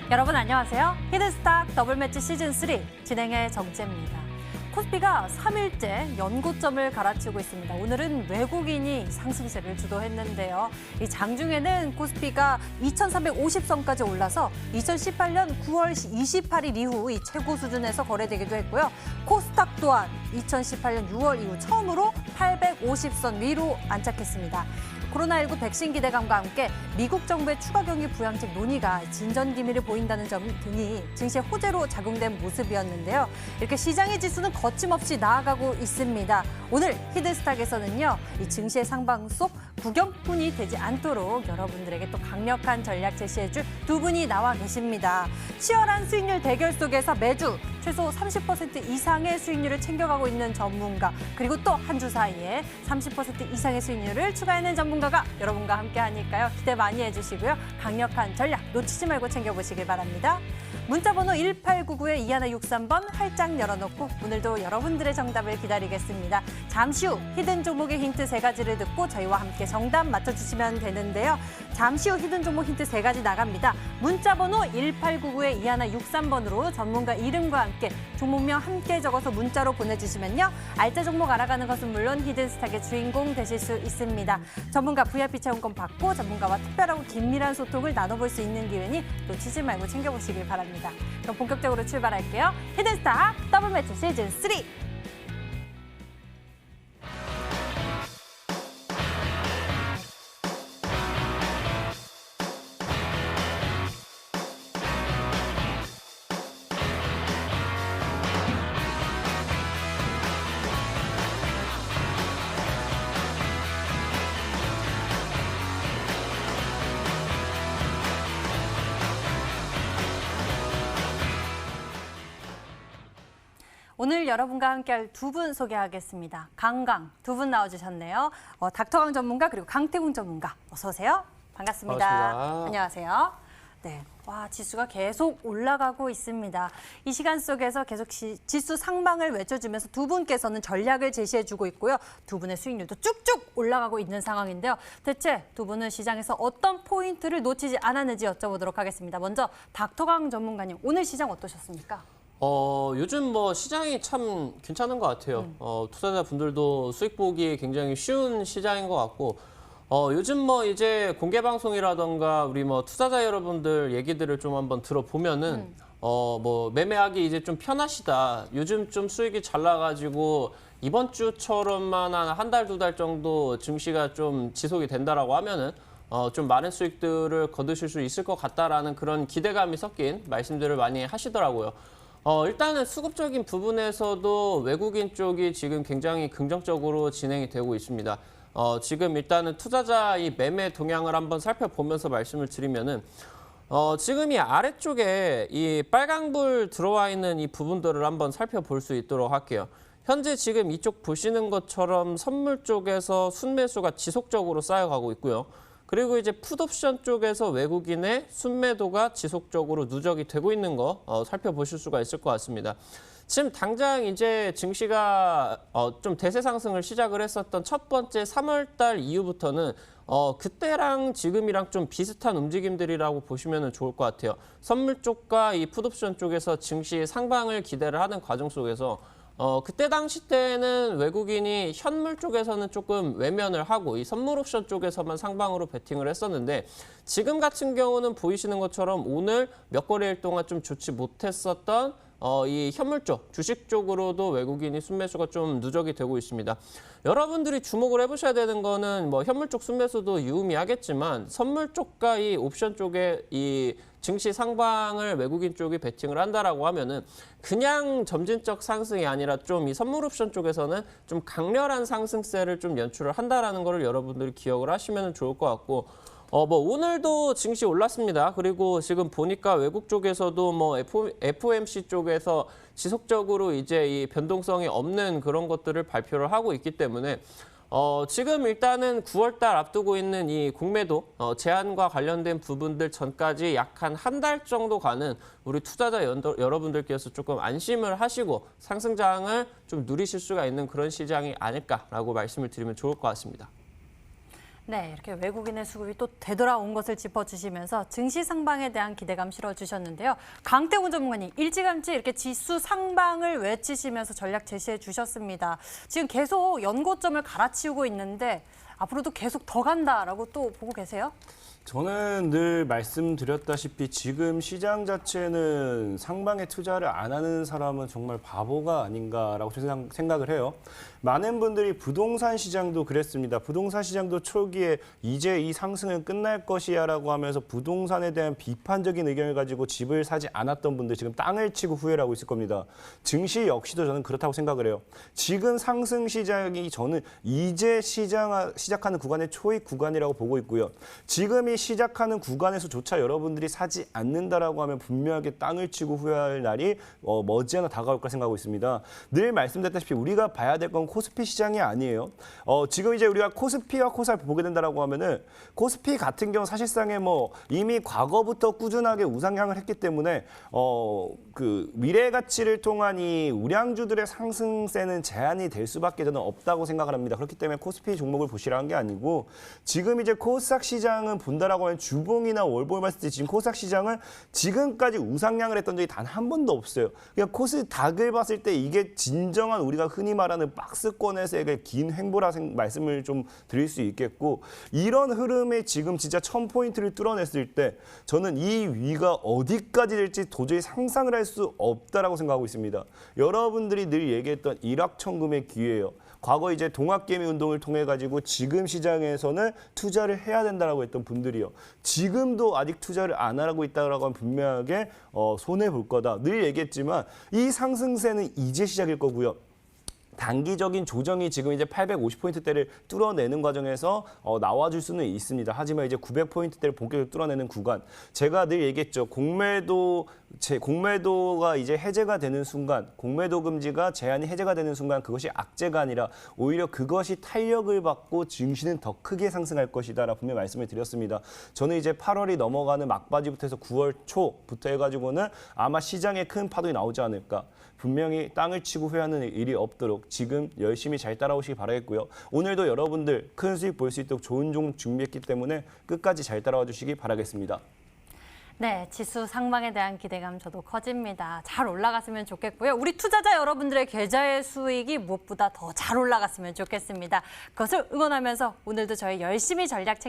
여러분 안녕하세요. 히든스탁 더블매치 시즌3 진행의 정재입니다. 코스피가 3일째 연고점을 갈아치우고 있습니다. 오늘은 외국인이 상승세를 주도했는데요. 이 장중에는 코스피가 2,350선까지 올라서 2018년 9월 28일 이후 이 최고 수준에서 거래되기도 했고요. 코스닥 또한 2018년 6월 이후 처음으로 850선 위로 안착했습니다. 코로나19 백신 기대감과 함께 미국 정부의 추가 경기 부양책 논의가 진전 기미를 보인다는 점 등이 증시의 호재로 작용된 모습이었는데요. 이렇게 시장의 지수는 거침없이 나아가고 있습니다. 오늘 히든스탁에서는요, 이 증시의 상방 속 구경꾼이 되지 않도록 여러분들에게 또 강력한 전략 제시해줄 두 분이 나와 계십니다. 치열한 수익률 대결 속에서 매주 최소 30% 이상의 수익률을 챙겨가고 있는 전문가, 그리고 또 한 주 사이에 30% 이상의 수익률을 추가해낸 전문가가 여러분과 함께 하니까요. 기대 많이 해주시고요. 강력한 전략 놓치지 말고 챙겨보시길 바랍니다. 문자번호 1899-2163번 활짝 열어놓고 오늘도 여러분들의 정답을 기다리겠습니다. 잠시 후 히든 종목의 힌트 3가지를 듣고 저희와 함께 정답 맞춰주시면 되는데요. 잠시 후 히든 종목 힌트 3가지 나갑니다. 문자번호 1899-2163번으로 전문가 이름과 함께 종목명 함께 적어서 문자로 보내주시면요. 알짜 종목 알아가는 것은 물론 히든스탁의 주인공 되실 수 있습니다. 전문가 VIP 체험권 받고 전문가와 특별하고 긴밀한 소통을 나눠볼 수 있는 기회니 놓치지 말고 챙겨보시길 바랍니다. 그럼 본격적으로 출발할게요. 히든스탁 더블매치 시즌3. 오늘 여러분과 함께할 두 분 소개하겠습니다. 강강 두 분 나와주셨네요. 닥터강 전문가 그리고 강태궁 전문가 어서 오세요. 반갑습니다. 반갑습니다. 안녕하세요. 네, 와 지수가 계속 올라가고 있습니다. 이 시간 속에서 계속 지수 상방을 외쳐주면서 두 분께서는 전략을 제시해주고 있고요. 두 분의 수익률도 쭉쭉 올라가고 있는 상황인데요. 대체 두 분은 시장에서 어떤 포인트를 놓치지 않았는지 여쭤보도록 하겠습니다. 먼저 닥터강 전문가님, 오늘 시장 어떠셨습니까? 요즘 시장이 참 괜찮은 것 같아요. 투자자분들도 수익 보기 굉장히 쉬운 시장인 것 같고, 요즘 이제 공개 방송이라던가 우리 투자자 여러분들 얘기들을 좀 한번 들어보면은, 매매하기 이제 좀 편하시다. 요즘 좀 수익이 잘 나가지고 이번 주처럼만 한 달, 2달 정도 증시가 좀 지속이 된다라고 하면은, 좀 많은 수익들을 거두실 수 있을 것 같다라는 그런 기대감이 섞인 말씀들을 많이 하시더라고요. 일단은 수급적인 부분에서도 외국인 쪽이 지금 굉장히 긍정적으로 진행이 되고 있습니다. 지금 일단은 투자자 이 매매 동향을 한번 살펴보면서 말씀을 드리면은, 지금 이 아래쪽에 이 빨강불 들어와 있는 이 부분들을 한번 살펴볼 수 있도록 할게요. 현재 지금 이쪽 보시는 것처럼 선물 쪽에서 순매수가 지속적으로 쌓여가고 있고요. 그리고 이제 풋옵션 쪽에서 외국인의 순매도가 지속적으로 누적이 되고 있는 거 살펴보실 수가 있을 것 같습니다. 지금 당장 이제 증시가 좀 대세 상승을 시작을 했었던 첫 번째 3월 달 이후부터는 그때랑 지금이랑 좀 비슷한 움직임들이라고 보시면 좋을 것 같아요. 선물 쪽과 이 풋옵션 쪽에서 증시 상방을 기대를 하는 과정 속에서 그때 당시 때는 외국인이 현물 쪽에서는 조금 외면을 하고 이 선물 옵션 쪽에서만 상방으로 베팅을 했었는데, 지금 같은 경우는 보이시는 것처럼 오늘 몇 거래일 동안 좀 좋지 못했었던 이 현물 쪽, 주식 쪽으로도 외국인이 순매수가 좀 누적이 되고 있습니다. 여러분들이 주목을 해보셔야 되는 거는 현물 쪽 순매수도 유의미하겠지만 선물 쪽과 이 옵션 쪽에 이 증시 상방을 외국인 쪽이 베팅을 한다라고 하면은 그냥 점진적 상승이 아니라 좀 이 선물 옵션 쪽에서는 좀 강렬한 상승세를 좀 연출을 한다라는 거를 여러분들이 기억을 하시면 좋을 것 같고, 오늘도 증시 올랐습니다. 그리고 지금 보니까 외국 쪽에서도 FOMC 쪽에서 지속적으로 이제 이 변동성이 없는 그런 것들을 발표를 하고 있기 때문에 지금 일단은 9월 달 앞두고 있는 이 공매도 제한과 관련된 부분들 전까지 약 한 달 정도 가는 우리 투자자 여러분들께서 조금 안심을 하시고 상승장을 좀 누리실 수가 있는 그런 시장이 아닐까라고 말씀을 드리면 좋을 것 같습니다. 네, 이렇게 외국인의 수급이 또 되돌아온 것을 짚어주시면서 증시 상방에 대한 기대감 실어주셨는데요. 강태훈 전문가님, 일찌감치 이렇게 지수 상방을 외치시면서 전략 제시해 주셨습니다. 지금 계속 연고점을 갈아치우고 있는데 앞으로도 계속 더 간다라고 또 보고 계세요? 저는 늘 말씀드렸다시피 지금 시장 자체는 상방에 투자를 안 하는 사람은 정말 바보가 아닌가라고 생각을 해요. 많은 분들이 부동산 시장도 그랬습니다. 부동산 시장도 초기에 이제 이 상승은 끝날 것이야라고 하면서 부동산에 대한 비판적인 의견을 가지고 집을 사지 않았던 분들 지금 땅을 치고 후회를 하고 있을 겁니다. 증시 역시도 저는 그렇다고 생각을 해요. 지금 상승 시장이 저는 이제 시작하는 구간의 초입 구간이라고 보고 있고요. 지금이 시작하는 구간에서조차 여러분들이 사지 않는다라고 하면 분명하게 땅을 치고 후회할 날이 머지않아 다가올 거라 생각하고 있습니다. 늘 말씀드렸다시피 우리가 봐야 될 건 코스피 시장이 아니에요. 지금 이제 우리가 코스피와 코스닥을 보게 된다라고 하면은 코스피 같은 경우 사실상에 뭐 이미 과거부터 꾸준하게 우상향을 했기 때문에 그 미래 가치를 통한 이 우량주들의 상승세는 제한이 될 수밖에 저는 없다고 생각을 합니다. 그렇기 때문에 코스피 종목을 보시라는 게 아니고 지금 이제 코스닥 시장은 본다라고 하면 주봉이나 월봉을 봤을 때 지금 코스닥 시장은 지금까지 우상향을 했던 적이 단 한 번도 없어요. 그냥 코스닥을 봤을 때 이게 진정한 우리가 흔히 말하는 박스권에서의 긴 횡보라 말씀을 좀 드릴 수 있겠고 이런 흐름에 지금 진짜 1000포인트를 뚫어냈을 때 저는 이 위가 어디까지 될지 도저히 상상을 할 수 없다라고 생각하고 있습니다. 여러분들이 늘 얘기했던 일확천금의 기회예요. 과거 이제 동학개미 운동을 통해 가지고 지금 시장에서는 투자를 해야 된다라고 했던 분들이요. 지금도 아직 투자를 안 하고 있다라고 하면 분명하게 손해 볼 거다. 늘 얘기했지만 이 상승세는 이제 시작일 거고요. 단기적인 조정이 지금 이제 850포인트대를 뚫어내는 과정에서 나와줄 수는 있습니다. 하지만 이제 900포인트대를 본격적으로 뚫어내는 구간. 제가 늘 얘기했죠. 공매도가 이제 해제가 되는 순간, 공매도 금지가 제한이 해제가 되는 순간 그것이 악재가 아니라 오히려 그것이 탄력을 받고 증시는 더 크게 상승할 것이다라고 분명히 말씀을 드렸습니다. 저는 이제 8월이 넘어가는 막바지부터 해서 9월 초부터 해가지고는 아마 시장에 큰 파동이 나오지 않을까. 분명히 땅을 치고 후회하는 일이 없도록 지금 열심히 잘 따라오시기 바라겠고요. 오늘도 여러분들 큰 수익 볼 수 있도록 좋은 종목 준비했기 때문에 끝까지 잘 따라와 주시기 바라겠습니다. 네, 지수 상방에 대한 기대감 저도 커집니다. 잘 올라갔으면 좋겠고요. 우리 투자자 여러분들의 계좌의 수익이 무엇보다 더 잘 올라갔으면 좋겠습니다. 그것을 응원하면서 오늘도 저희 열심히 전략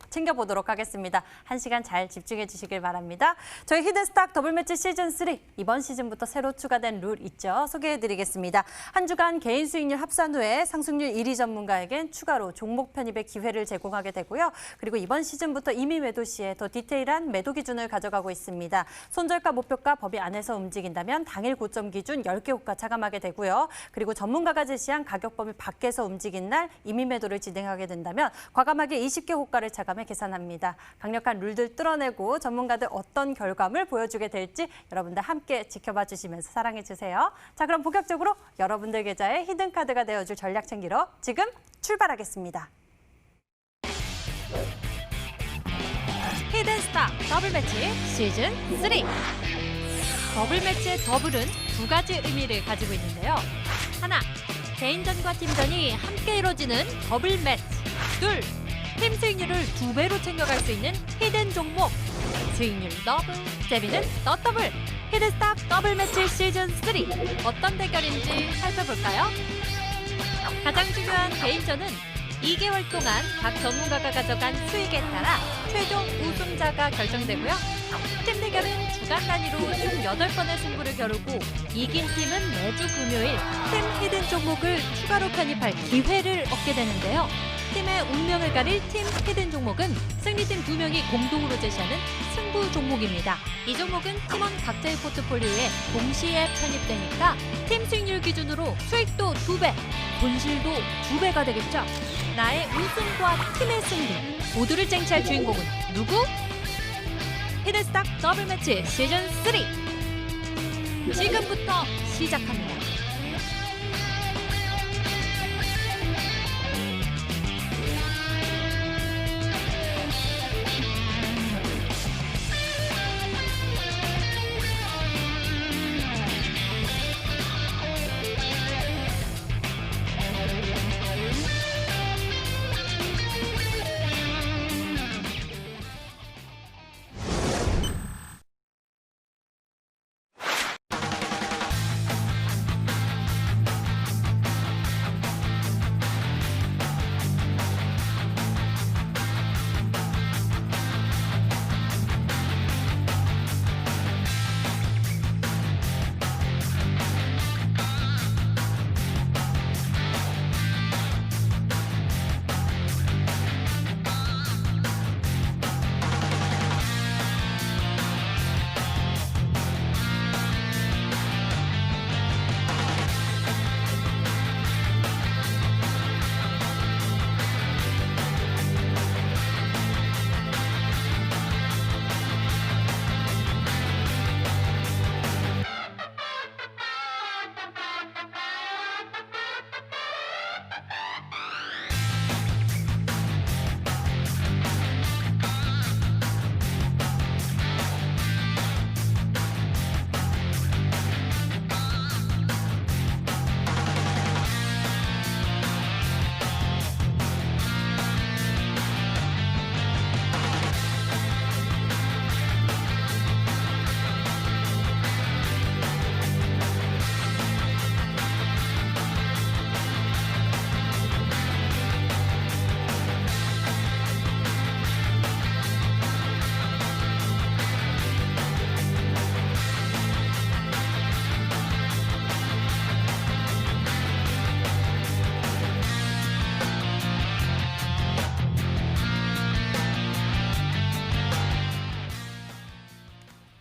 챙겨보도록 하겠습니다. 1시간 잘 집중해 주시길 바랍니다. 저희 히든스탁 더블매치 시즌3 이번 시즌부터 새로 추가된 룰 있죠? 소개해드리겠습니다. 한 주간 개인 수익률 합산 후에 상승률 1위 전문가에겐 추가로 종목 편입의 기회를 제공하게 되고요. 그리고 이번 시즌부터 이미 매도 시에 더 디테일한 매도 기준을 가져가고 있습니다. 손절가 목표가 법이 안에서 움직인다면 당일 고점 기준 10개 호가 차감하게 되고요. 그리고 전문가가 제시한 가격 범위 밖에서 움직인 날 임의 매도를 진행하게 된다면 과감하게 20개 호가를 차감해 계산합니다. 강력한 룰들 뚫어내고 전문가들 어떤 결과물 보여주게 될지 여러분들 함께 지켜봐 주시면서 사랑해 주세요. 자, 그럼 본격적으로 여러분들 계좌에 히든카드가 되어줄 전략 챙기러 지금 출발하겠습니다. 히든스탁 더블매치 시즌3. 더블매치의 더블은 두 가지 의미를 가지고 있는데요. 하나, 개인전과 팀전이 함께 이루어지는 더블매치. 둘, 팀 수익률을 2배로 챙겨갈 수 있는 히든 종목. 수익률 더블, 재미는 더 더블. 히든스탁 더블매치 시즌3. 어떤 대결인지 살펴볼까요? 가장 중요한 개인전은 2개월 동안 각 전문가가 가져간 수익에 따라 최종 우승자가 결정되고요. 팀 대결은 주간 단위로 총 8번의 승부를 겨루고 이긴 팀은 매주 금요일 팀 히든 종목을 추가로 편입할 기회를 얻게 되는데요. 팀의 운명을 가릴 팀 히든 종목은 승리팀 2명이 공동으로 제시하는 승부 종목입니다. 이 종목은 팀원 각자의 포트폴리오에 동시에 편입되니까 팀 수익률 기준으로 수익도 2배, 본실도 2배가 되겠죠. 나의 우승과 팀의 승리 모두를 쟁취할 주인공은 누구? 히든스탁 더블매치 시즌3 지금부터 시작합니다.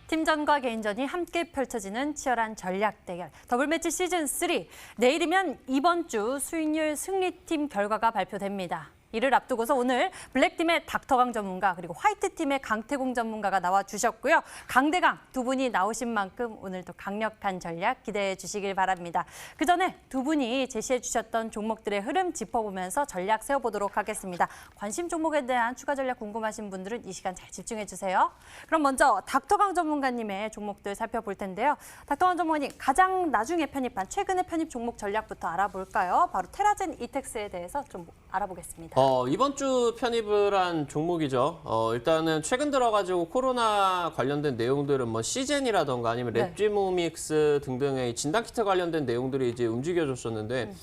팀전과 개인전이 함께 펼쳐지는 치열한 전략 대결. 더블매치 시즌3. 내일이면 이번 주 수익률 승리팀 결과가 발표됩니다. 이를 앞두고서 오늘 블랙팀의 닥터강 전문가 그리고 화이트팀의 강태공 전문가가 나와주셨고요. 강대강 두 분이 나오신 만큼 오늘도 강력한 전략 기대해 주시길 바랍니다. 그 전에 두 분이 제시해 주셨던 종목들의 흐름 짚어보면서 전략 세워보도록 하겠습니다. 관심 종목에 대한 추가 전략 궁금하신 분들은 이 시간 잘 집중해 주세요. 그럼 먼저 닥터강 전문가님의 종목들 살펴볼 텐데요. 닥터강 전문가님 가장 나중에 편입한 최근의 편입 종목 전략부터 알아볼까요? 바로 테라젠 이텍스에 대해서 좀 알아보겠습니다. 이번 주 편입을 한 종목이죠. 일단은 최근 들어가지고 코로나 관련된 내용들은 뭐 시젠이라던가 아니면 네. 랩지모믹스 등등의 진단키트 관련된 내용들이 이제 움직여줬었는데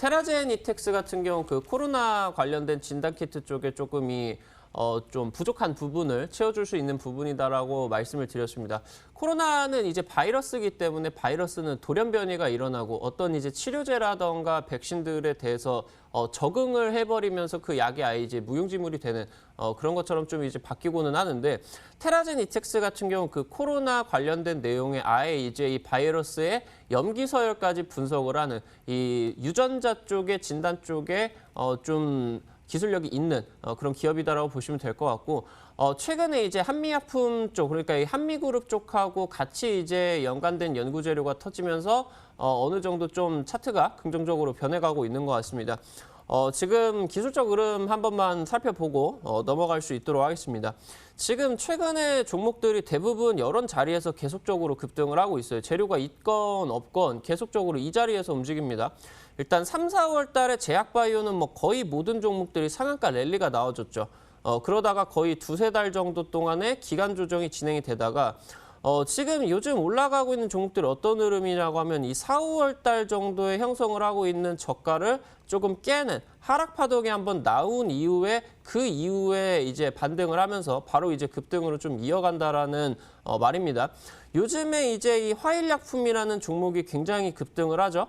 테라젠 이텍스 같은 경우 그 코로나 관련된 진단키트 쪽에 조금 좀 부족한 부분을 채워줄 수 있는 부분이다라고 말씀을 드렸습니다. 코로나는 이제 바이러스이기 때문에 바이러스는 돌연 변이가 일어나고 어떤 이제 치료제라던가 백신들에 대해서 적응을 해버리면서 그 약이 아예 이제 무용지물이 되는 그런 것처럼 좀 이제 바뀌고는 하는데 테라젠 이텍스 같은 경우 그 코로나 관련된 내용에 아예 이제 이 바이러스의 염기 서열까지 분석을 하는 이 유전자 쪽의 진단 쪽에 좀 기술력이 있는 그런 기업이다라고 보시면 될 것 같고 최근에 이제 한미약품 쪽 그러니까 이 한미그룹 쪽하고 같이 이제 연관된 연구 재료가 터지면서 어느 정도 좀 차트가 긍정적으로 변해가고 있는 것 같습니다. 지금 기술적 흐름 한 번만 살펴보고 넘어갈 수 있도록 하겠습니다. 지금 최근에 종목들이 대부분 여러 자리에서 계속적으로 급등을 하고 있어요. 재료가 있건 없건 계속적으로 이 자리에서 움직입니다. 일단 3, 4월 달에 제약바이오는 뭐 거의 모든 종목들이 상한가 랠리가 나와줬죠. 그러다가 거의 두세 달 정도 동안에 기간 조정이 진행이 되다가 지금 요즘 올라가고 있는 종목들이 어떤 흐름이냐고 하면 이 4, 5월 달 정도에 형성을 하고 있는 저가를 조금 깨는 하락 파동이 한번 나온 이후에 그 이후에 이제 반등을 하면서 바로 이제 급등으로 좀 이어간다라는 말입니다. 요즘에 이제 이 화일약품이라는 종목이 굉장히 급등을 하죠.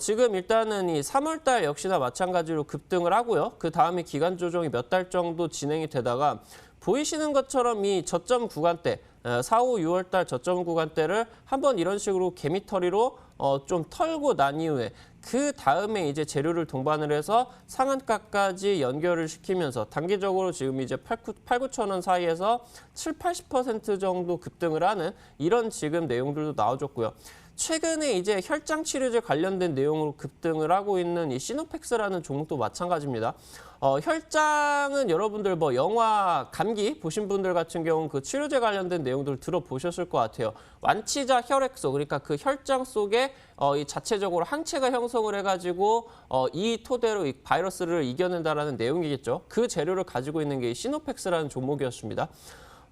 지금 일단은 이 3월 달 역시나 마찬가지로 급등을 하고요. 그 다음에 기간 조정이 몇 달 정도 진행이 되다가 보이시는 것처럼 이 저점 구간대 4, 5, 6월 달 저점 구간대를 한번 이런 식으로 개미털이로 좀 털고 난 이후에 그 다음에 이제 재료를 동반을 해서 상한가까지 연결을 시키면서 단기적으로 지금 이제 8, 9천 원 사이에서 7, 80% 정도 급등을 하는 이런 지금 내용들도 나와줬고요. 최근에 이제 혈장 치료제 관련된 내용으로 급등을 하고 있는 이 시노펙스라는 종목도 마찬가지입니다. 혈장은 여러분들 뭐 영화 감기 보신 분들 같은 경우는 그 치료제 관련된 내용들을 들어보셨을 것 같아요. 완치자 혈액소 그러니까 그 혈장 속에 이 자체적으로 항체가 형성을 해가지고 이 토대로 이 바이러스를 이겨낸다라는 내용이겠죠. 그 재료를 가지고 있는 게 이 시노펙스라는 종목이었습니다.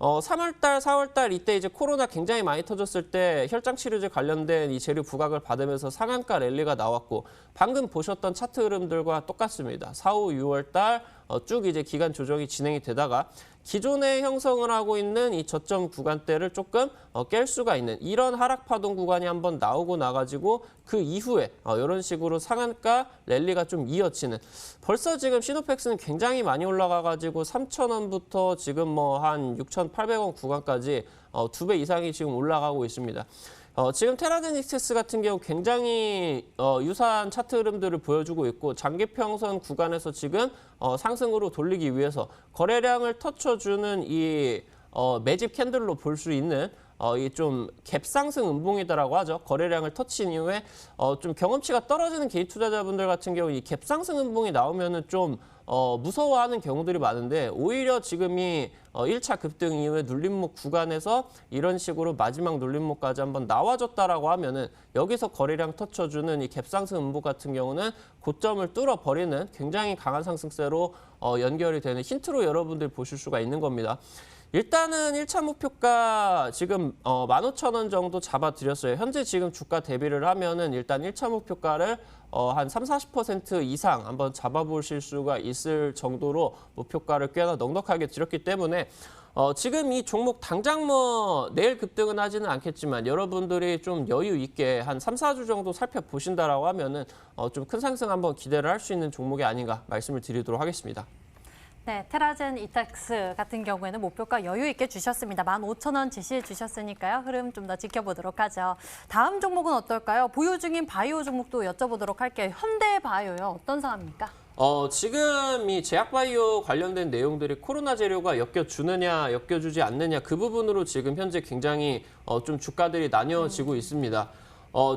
3월달, 4월달 이때 이제 코로나 굉장히 많이 터졌을 때 혈장 치료제 관련된 이 재료 부각을 받으면서 상한가 랠리가 나왔고 방금 보셨던 차트 흐름들과 똑같습니다. 4, 5, 6월달 쭉 이제 기간 조정이 진행이 되다가 기존에 형성을 하고 있는 이 저점 구간대를 조금 깰 수가 있는 이런 하락 파동 구간이 한번 나오고 나가지고 그 이후에 이런 식으로 상한가 랠리가 좀 이어지는 벌써 지금 시노펙스는 굉장히 많이 올라가가지고 3,000원부터 지금 뭐 한 6,800원 구간까지 2배 이상이 지금 올라가고 있습니다. 지금 테라젠 이텍스 같은 경우 굉장히 유사한 차트 흐름들을 보여주고 있고 장기평선 구간에서 지금 상승으로 돌리기 위해서 거래량을 터쳐주는 이 매집 캔들로 볼 수 있는 이 좀 갭상승 음봉이다라고 하죠. 거래량을 터친 이후에 좀 경험치가 떨어지는 개인 투자자분들 같은 경우 이 갭상승 음봉이 나오면은 좀 무서워하는 경우들이 많은데 오히려 지금이 1차 급등 이후에 눌림목 구간에서 이런 식으로 마지막 눌림목까지 한번 나와줬다라고 하면은 여기서 거래량 터쳐주는 이 갭상승 음봉 같은 경우는 고점을 뚫어버리는 굉장히 강한 상승세로 연결이 되는 힌트로 여러분들 보실 수가 있는 겁니다. 일단은 1차 목표가 지금 15,000원 정도 잡아드렸어요. 현재 지금 주가 대비를 하면은 일단 1차 목표가를 한 30-40% 이상 한번 잡아보실 수가 있을 정도로 목표가를 꽤나 넉넉하게 드렸기 때문에 지금 이 종목 당장 뭐 내일 급등은 하지는 않겠지만 여러분들이 좀 여유 있게 한 3, 4주 정도 살펴보신다라고 하면은 좀 큰 상승 한번 기대를 할 수 있는 종목이 아닌가 말씀을 드리도록 하겠습니다. 네, 테라젠 이택스 같은 경우에는 목표가 여유 있게 주셨습니다. 15,000원 지시해 주셨으니까요. 흐름 좀 더 지켜보도록 하죠. 다음 종목은 어떨까요? 보유 중인 바이오 종목도 여쭤보도록 할게요. 현대바이오요. 어떤 상황입니까? 지금 이 제약바이오 관련된 내용들이 코로나 재료가 엮여주느냐, 엮여주지 않느냐 그 부분으로 지금 현재 굉장히 좀 주가들이 나뉘어지고 있습니다.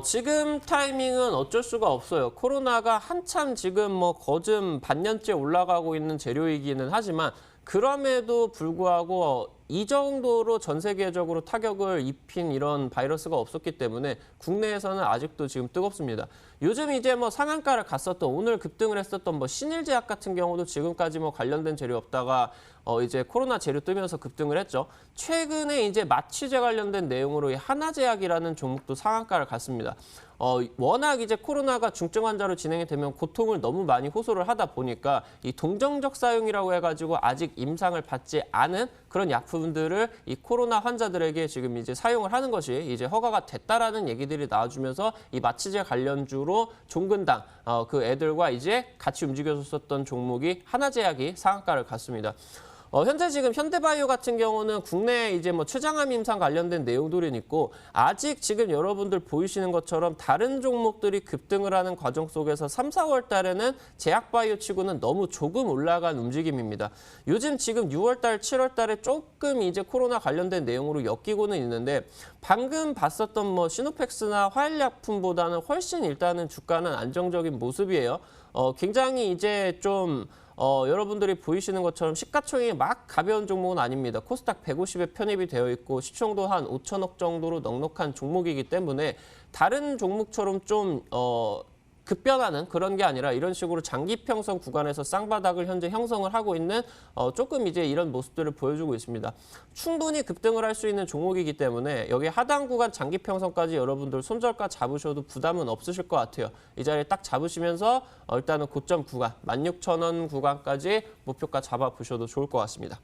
지금 타이밍은 어쩔 수가 없어요. 코로나가 한참 지금 뭐 거즘 반년째 올라가고 있는 재료이기는 하지만 그럼에도 불구하고 이 정도로 전 세계적으로 타격을 입힌 이런 바이러스가 없었기 때문에 국내에서는 아직도 지금 뜨겁습니다. 요즘 이제 뭐 상한가를 갔었던 오늘 급등을 했었던 뭐 신일제약 같은 경우도 지금까지 뭐 관련된 재료 없다가 이제 코로나 재료 뜨면서 급등을 했죠. 최근에 이제 마취제 관련된 내용으로 이 하나제약이라는 종목도 상한가를 갔습니다. 워낙 이제 코로나가 중증 환자로 진행이 되면 고통을 너무 많이 호소를 하다 보니까 이 동정적 사용이라고 해가지고 아직 임상을 받지 않은 그런 약품들을 이 코로나 환자들에게 지금 이제 사용을 하는 것이 이제 허가가 됐다라는 얘기들이 나와주면서 이 마취제 관련주로 종근당 그 애들과 이제 같이 움직여줬었던 종목이 하나제약이 상한가를 갔습니다. 현재 지금 현대바이오 같은 경우는 국내에 이제 뭐 췌장암 임상 관련된 내용들이 있고 아직 지금 여러분들 보이시는 것처럼 다른 종목들이 급등을 하는 과정 속에서 3, 4월 달에는 제약바이오 치고는 너무 조금 올라간 움직임입니다. 요즘 지금 6월 달, 7월 달에 조금 이제 코로나 관련된 내용으로 엮이고는 있는데 방금 봤었던 뭐 시노펙스나 화일약품보다는 훨씬 일단은 주가는 안정적인 모습이에요. 굉장히 이제 좀 여러분들이 보이시는 것처럼 시가총액이 막 가벼운 종목은 아닙니다. 코스닥 150에 편입이 되어 있고 시총도 한 5천억 정도로 넉넉한 종목이기 때문에 다른 종목처럼 좀 급변하는 그런 게 아니라 이런 식으로 장기평선 구간에서 쌍바닥을 현재 형성을 하고 있는 조금 이제 이런 모습들을 보여주고 있습니다. 충분히 급등을 할 수 있는 종목이기 때문에 여기 하단 구간 장기평선까지 여러분들 손절가 잡으셔도 부담은 없으실 것 같아요. 이 자리에 딱 잡으시면서 일단은 고점 구간 16,000원 구간까지 목표가 잡아보셔도 좋을 것 같습니다.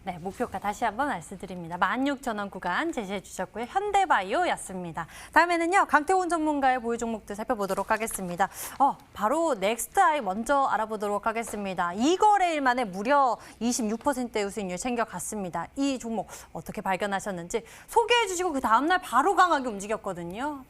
네, 목표가 다시 한번 말씀드립니다. 16,000원 구간 제시해 주셨고요. 현대바이오였습니다. 다음에는요, 강태훈 전문가의 보유 종목도 살펴보도록 하겠습니다. 바로 넥스트아이 먼저 알아보도록 하겠습니다. 2거래일 만에 무려 26%의 수익률 챙겨갔습니다. 이 종목 어떻게 발견하셨는지 소개해 주시고 그 다음날 바로 강하게 움직였거든요.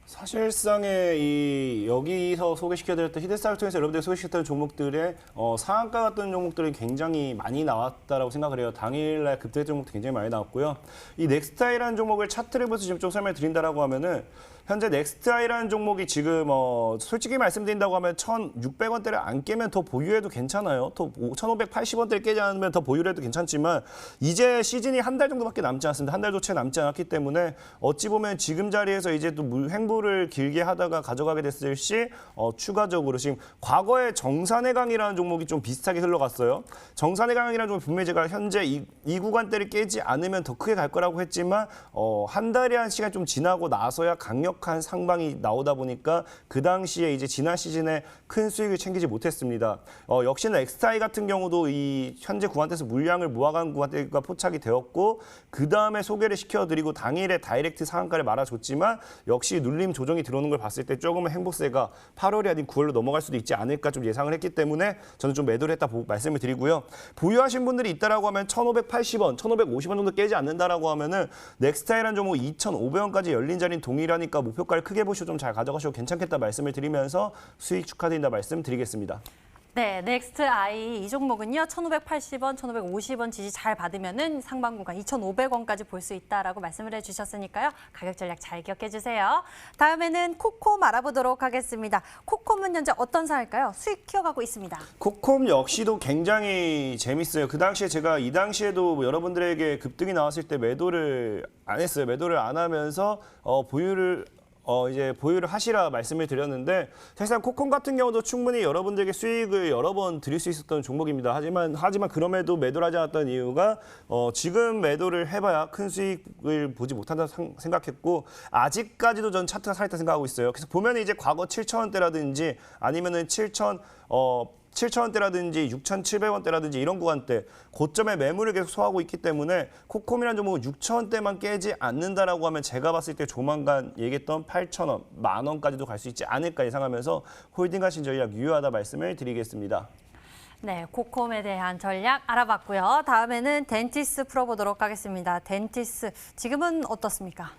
사실상의 여기서 소개시켜드렸던 히데스타를 통해서 여러분들이 소개시켰던 종목들의 상한가 같은 종목들이 굉장히 많이 나왔다라고 생각을 해요. 당일날 급등했던 종목도 굉장히 많이 나왔고요. 이 넥스트아이라는 종목을 차트를 보면서 지금 좀 설명을 드린다라고 하면은 현재 넥스트아이라는 종목이 지금 솔직히 말씀드린다고 하면 1,600원대를 안 깨면 더 보유해도 괜찮아요. 더 1,580원대를 깨지 않으면 더 보유를 해도 괜찮지만 이제 시즌이 한 달 정도밖에 남지 않습니다. 한 달도 채 남지 않았기 때문에 어찌 보면 지금 자리에서 이제 또 횡보를 길게 하다가 가져가게 됐을 시 추가적으로 지금 과거에 정산의 강이라는 종목이 좀 비슷하게 흘러갔어요. 정산의 강이라는 종목이 분명히 제가 현재 이 구간대를 깨지 않으면 더 크게 갈 거라고 했지만 한 달이라는 시간이 좀 지나고 나서야 강력한 상방이 나오다 보니까 그 당시에 이제 지난 시즌에 큰 수익을 챙기지 못했습니다. 역시나 엑스타이 같은 경우도 이 현재 구간대에서 물량을 모아간 구간대가 포착이 되었고 그 다음에 소개를 시켜드리고 당일에 다이렉트 상한가를 말아줬지만 역시 눌림 조정이 들어오는 걸 봤을 때 조금은 행보세가 8월이 아닌 9월로 넘어갈 수도 있지 않을까 좀 예상을 했기 때문에 저는 좀 매도를 했다 말씀을 드리고요. 보유하신 분들이 있다라고 하면 1,580원, 1,550원 정도 깨지 않는다라고 하면은 넥스타이라는 종목 2,500원까지 열린 자리는 동일하니까 목표가를 크게 보시고 좀 잘 가져가시고 괜찮겠다 말씀을 드리면서 수익 축하드린다 말씀드리겠습니다. 네, 넥스트아이 이 종목은요. 1,580원, 1,550원 지지 잘 받으면은 상방 구간 2,500원까지 볼 수 있다라고 말씀을 해주셨으니까요. 가격 전략 잘 기억해 주세요. 다음에는 코콤 알아보도록 하겠습니다. 코콤은 현재 어떤 사일까요? 수익 키워가고 있습니다. 코콤 역시도 굉장히 재밌어요. 그 당시에 제가 이 당시에도 여러분들에게 급등이 나왔을 때 매도를 안 했어요. 매도를 안 하면서 이제 보유를 하시라 말씀을 드렸는데 사실상 코콤 같은 경우도 충분히 여러분들에게 수익을 여러 번 드릴 수 있었던 종목입니다. 하지만 그럼에도 매도를 하지 않았던 이유가 지금 매도를 해봐야 큰 수익을 보지 못한다 생각했고 아직까지도 전 차트가 살아있다 생각하고 있어요. 그래서 보면 이제 과거 7,000원대라든지 아니면은 7,000원대라든지 6,700원대라든지 이런 구간대 고점에 매물을 계속 소화하고 있기 때문에 코콤이라는 종목은 6,000원대만 깨지 않는다라고 하면 제가 봤을 때 조만간 얘기했던 8,000원, 10,000원까지도 갈 수 있지 않을까 예상하면서 홀딩하신 전략 유효하다 말씀을 드리겠습니다. 네, 코콤에 대한 전략 알아봤고요. 다음에는 덴티스 풀어보도록 하겠습니다. 덴티스, 지금은 어떻습니까?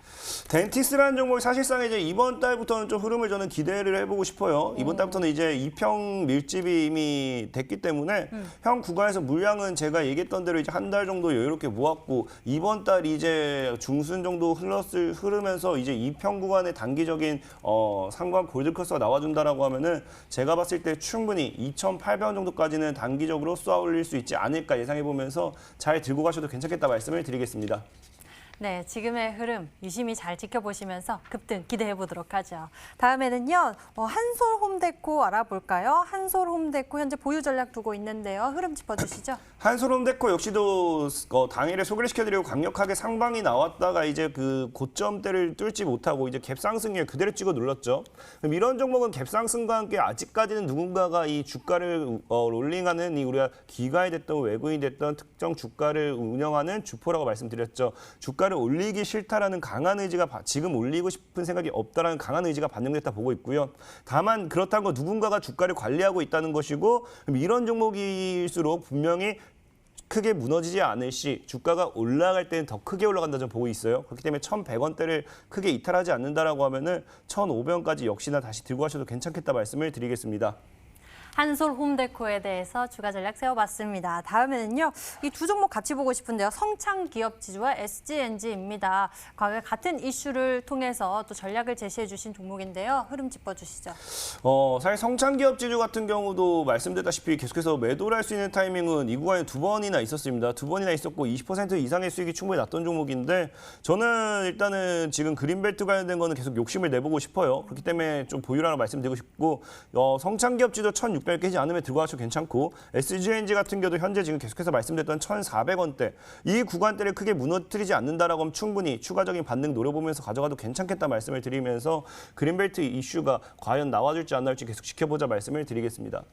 덴티스라는 종목이 사실상 이제 이번 달부터는 좀 흐름을 저는 기대를 해보고 싶어요. 이번 달부터는 이제 2평 밀집이 이미 됐기 때문에 현 구간에서 물량은 제가 얘기했던 대로 이제 한 달 정도 여유롭게 모았고 이번 달 이제 중순 정도 흐르면서 이제 2평 구간의 단기적인 상관 골드커스가 나와준다라고 하면은 제가 봤을 때 충분히 2,800원 정도까지는 단기적으로 쏘아 올릴 수 있지 않을까 예상해 보면서 잘 들고 가셔도 괜찮겠다 말씀을 드리겠습니다. 네, 지금의 흐름 유심히 잘 지켜보시면서 급등 기대해 보도록 하죠. 다음에는요, 한솔홈데코 알아볼까요? 한솔홈데코 현재 보유 전략 두고 있는데요. 흐름 짚어주시죠. 한솔홈데코 역시도 당일에 소개를 시켜드리고 강력하게 상방이 나왔다가 이제 그 고점대를 뚫지 못하고 이제 갭상승에 그대로 찍어 눌렀죠. 그럼 이런 종목은 갭상승과 함께 아직까지는 누군가가 이 주가를 롤링하는 이 우리가 기관이 됐던 외국인이 됐던 특정 주가를 운영하는 주포라고 말씀드렸죠. 주가를 올리기 싫다라는 강한 의지가 지금 올리고 싶은 생각이 없다라는 강한 의지가 반영됐다 보고 있고요. 다만 그렇다고 누군가가 주가를 관리하고 있다는 것이고 이런 종목일수록 분명히 크게 무너지지 않을 시 주가가 올라갈 때는 더 크게 올라간다 좀 보고 있어요. 그렇기 때문에 1,100원대를 크게 이탈하지 않는다라고 하면은 1,500원까지 역시나 다시 들고 가셔도 괜찮겠다 말씀을 드리겠습니다. 한솔홈데코에 대해서 주가 전략 세워봤습니다. 다음에는요, 이 두 종목 같이 보고 싶은데요. 성창기업지주와 SGNG입니다. 과거에 같은 이슈를 통해서 또 전략을 제시해 주신 종목인데요. 흐름 짚어주시죠. 사실 성창기업지주 같은 경우도 말씀드렸다시피 계속해서 매도를 할 수 있는 타이밍은 이 구간에 두 번이나 있었습니다. 두 번이나 있었고 20% 이상의 수익이 충분히 났던 종목인데 저는 일단은 지금 그린벨트 관련된 거는 계속 욕심을 내보고 싶어요. 그렇기 때문에 좀 보유라고 말씀드리고 싶고 성창기업지주 1,600 깨지 않으면 들고 가셔도 괜찮고 SGNG 같은 경우도 현재 지금 계속해서 말씀드렸던 1,400원대 이 구간대를 크게 무너뜨리지 않는다라고 하면 충분히 추가적인 반등 노려보면서 가져가도 괜찮겠다 말씀을 드리면서 그린벨트 이슈가 과연 나와줄지 안 나올지 계속 지켜보자 말씀을 드리겠습니다.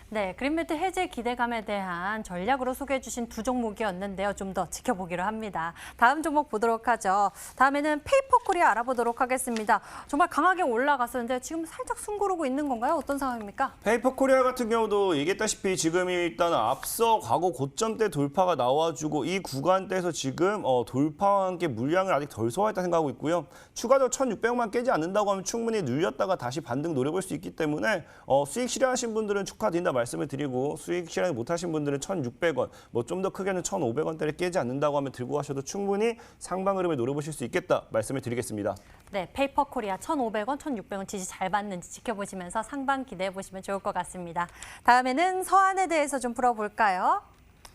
네, 그린벨트 해제 기대감에 대한 전략으로 소개해 주신 두 종목이었는데요. 좀 더 지켜보기로 합니다. 다음 종목 보도록 하죠. 다음에는 페이퍼코리아 알아보도록 하겠습니다. 정말 강하게 올라갔었는데 지금 살짝 숨고르고 있는 건가요? 어떤 상황입니까? 페이퍼코리아 같은 경우도 얘기했다시피 지금 일단 앞서 과거 고점대 돌파가 나와주고 이 구간대에서 지금 돌파와 함께 물량을 아직 덜 소화했다 생각하고 있고요. 추가적으로 1,600만 깨지 않는다고 하면 충분히 눌렸다가 다시 반등 노려볼 수 있기 때문에 수익 실현하신 분들은 축하드린다 말씀을 드리고 수익 실현 못하신 분들은 1,600원, 뭐 좀 더 크게는 1,500원대를 깨지 않는다고 하면 들고 가셔도 충분히 상방 흐름을 노려보실 수 있겠다 말씀을 드리겠습니다. 네, 페이퍼코리아 1,500원, 1,600원 지지 잘 받는지 지켜보시면서 상방 기대해 보시면 좋을 것 같습니다. 다음에는 서한에 대해서 좀 풀어볼까요?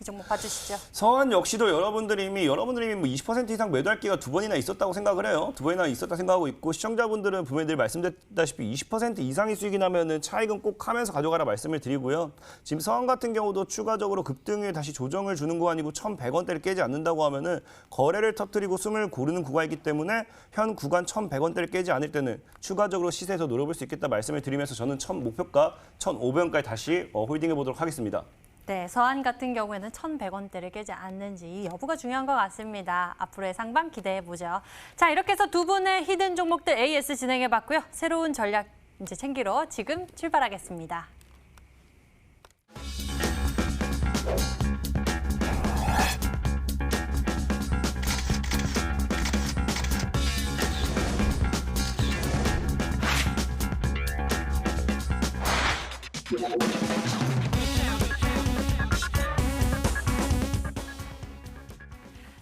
이 종목 봐주시죠. 서한 역시도 여러분들이 이미 뭐 20% 이상 매도할 기회가 두 번이나 있었다고 생각을 해요. 두 번이나 있었다 생각하고 있고 시청자분들은 분명히 늘 말씀드렸다시피 20% 이상의 수익이 나면은 차익은 꼭 하면서 가져가라 말씀을 드리고요. 지금 서한 같은 경우도 추가적으로 급등에 다시 조정을 주는 거 아니고 1,100원대를 깨지 않는다고 하면은 거래를 터뜨리고 숨을 고르는 구간이기 때문에 현 구간 1,100원대를 깨지 않을 때는 추가적으로 시세에서 노려볼 수 있겠다 말씀을 드리면서 저는 목표가 1,500원까지 다시 홀딩해 보도록 하겠습니다. 네, 서한 같은 경우에는 1,100원대를 깨지 않는지 이 여부가 중요한 것 같습니다. 앞으로의 상방 기대해 보죠. 자, 이렇게 해서 두 분의 히든 종목들 AS 진행해 봤고요. 새로운 전략 이제 챙기러 지금 출발하겠습니다.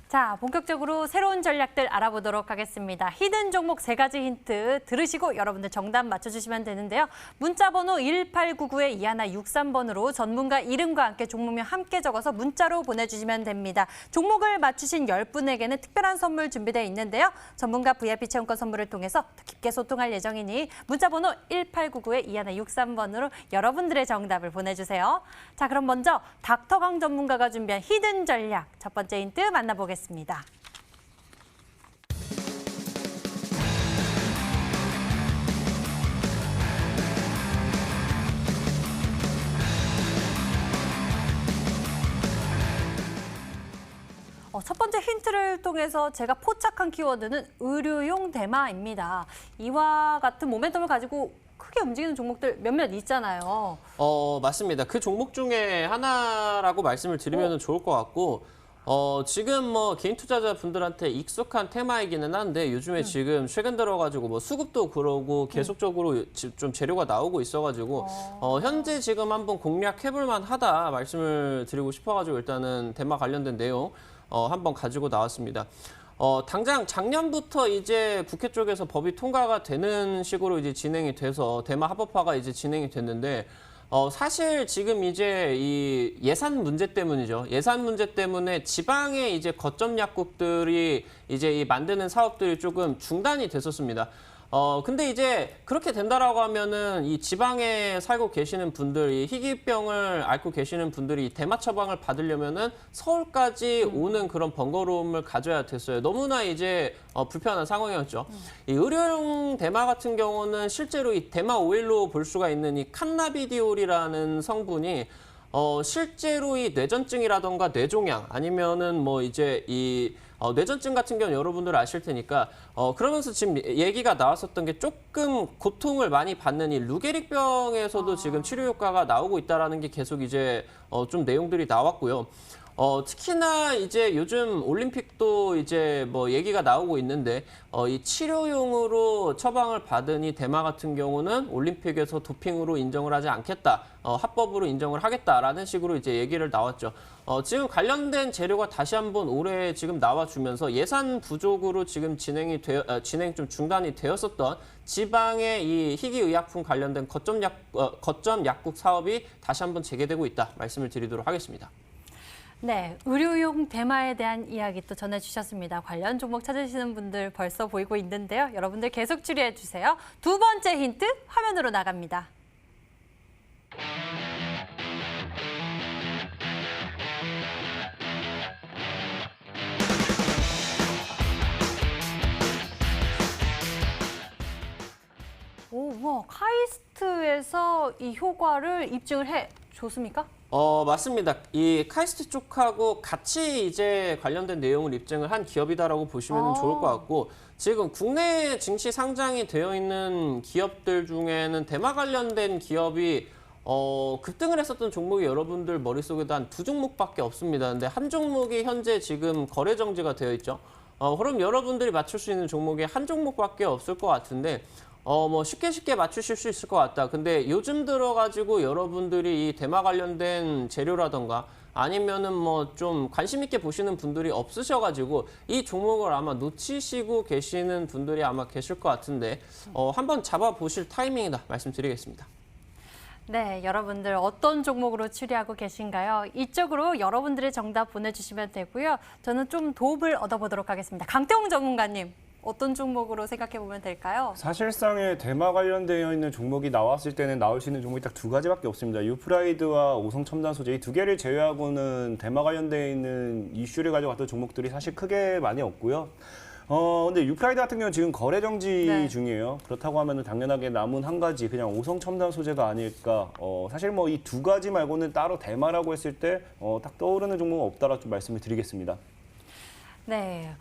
자, 본격적으로 새로운 전략들 알아보도록 하겠습니다. 히든 종목 3가지 힌트 들으시고 여러분들 정답 맞춰주시면 되는데요. 문자 번호 1899-2163번으로 전문가 이름과 함께 종목명 함께 적어서 문자로 보내주시면 됩니다. 종목을 맞추신 10분에게는 특별한 선물 준비되어 있는데요. 전문가 VIP 체험권 선물을 통해서 더 깊게 소통할 예정이니 문자 번호 1899-2163번으로 여러분들의 정답을 보내주세요. 자, 그럼 먼저 닥터강 전문가가 준비한 히든 전략 첫 번째 힌트 만나보겠습니다. 첫 번째 힌트를 통해서 제가 포착한 키워드는 의료용 대마입니다. 이와 같은 모멘텀을 가지고 크게 움직이는 종목들 몇몇 있잖아요. 맞습니다. 그 종목 중에 하나라고 말씀을 드리면 좋을 것 같고, 지금 뭐 개인 투자자 분들한테 익숙한 테마이기는 한데 요즘에 지금 최근 들어가지고 뭐 수급도 그러고 계속적으로 좀 재료가 나오고 있어가지고 현재 지금 한번 공략해볼 만하다 말씀을 드리고 싶어가지고 일단은 대마 관련된 내용 한번 가지고 나왔습니다. 당장 작년부터 이제 국회 쪽에서 법이 통과가 되는 식으로 이제 진행이 돼서 대마 합법화가 이제 진행이 됐는데 사실 지금 이제 이 예산 문제 때문이죠. 예산 문제 때문에 지방의 이제 거점 약국들이 이제 이 만드는 사업들이 조금 중단이 됐었습니다. 근데 이제 그렇게 된다라고 하면은 이 지방에 살고 계시는 분들, 이 희귀병을 앓고 계시는 분들이 이 대마 처방을 받으려면은 서울까지 오는 그런 번거로움을 가져야 됐어요. 너무나 이제 불편한 상황이었죠. 이 의료용 대마 같은 경우는 실제로 이 대마 오일로 볼 수가 있는 이 칸나비디올이라는 성분이 실제로 이 뇌전증이라던가 뇌종양 아니면은 뭐 이제 이 뇌전증 같은 경우는 여러분들 아실 테니까 그러면서 지금 얘기가 나왔었던 게 조금 고통을 많이 받는 이 루게릭병에서도 지금 치료 효과가 나오고 있다라는 게 계속 이제 좀 내용들이 나왔고요. 특히나 이제 요즘 올림픽도 이제 뭐 얘기가 나오고 있는데 이 치료용으로 처방을 받은 이 대마 같은 경우는 올림픽에서 도핑으로 인정을 하지 않겠다, 합법으로 인정을 하겠다라는 식으로 이제 얘기를 나왔죠. 지금 관련된 재료가 다시 한번 올해 지금 나와주면서 예산 부족으로 지금 진행 좀 중단이 되었었던 지방의 이 희귀의약품 관련된 거점 약국 사업이 다시 한번 재개되고 있다 말씀을 드리도록 하겠습니다. 네, 의료용 대마에 대한 이야기 또 전해주셨습니다. 관련 종목 찾으시는 분들 벌써 보이고 있는데요. 여러분들 계속 추리해 주세요. 두 번째 힌트 화면으로 나갑니다. 카이스트에서 이 효과를 입증을 해 줬습니까? 맞습니다. 이 카이스트 쪽하고 같이 이제 관련된 내용을 입증을 한 기업이다라고 보시면 좋을 것 같고, 지금 국내 증시 상장이 되어 있는 기업들 중에는 대마 관련된 기업이 급등을 했었던 종목이 여러분들 머릿속에도 한 두 종목밖에 없습니다. 근데 한 종목이 현재 지금 거래 정지가 되어 있죠. 그럼 여러분들이 맞출 수 있는 종목이 한 종목밖에 없을 것 같은데 뭐 쉽게 맞추실 수 있을 것 같다. 근데 요즘 들어가지고 여러분들이 이 대마 관련된 재료라던가 아니면은 뭐 좀 관심 있게 보시는 분들이 없으셔가지고 이 종목을 아마 놓치시고 계시는 분들이 아마 계실 것 같은데 한번 잡아보실 타이밍이다 말씀드리겠습니다. 네, 여러분들 어떤 종목으로 추리하고 계신가요? 이쪽으로 여러분들의 정답 보내주시면 되고요. 저는 좀 도움을 얻어보도록 하겠습니다. 강태홍 전문가님. 어떤 종목으로 생각해 보면 될까요? 사실상의 대마 관련되어 있는 종목이 나왔을 때는 나올 수 있는 종목이 딱 두 가지밖에 없습니다. 유프라이드와 오성첨단소재 이 두 개를 제외하고는 대마 관련되어 있는 이슈를 가지고 왔던 종목들이 사실 크게 많이 없고요. 근데 유프라이드 같은 경우는 지금 거래 정지 중이에요. 그렇다고 하면 당연하게 남은 한 가지 그냥 오성첨단 소재가 아닐까. 사실 뭐 이 두 가지 말고는 따로 대마라고 했을 때 딱 떠오르는 종목은 없다라고 좀 말씀을 드리겠습니다. 네,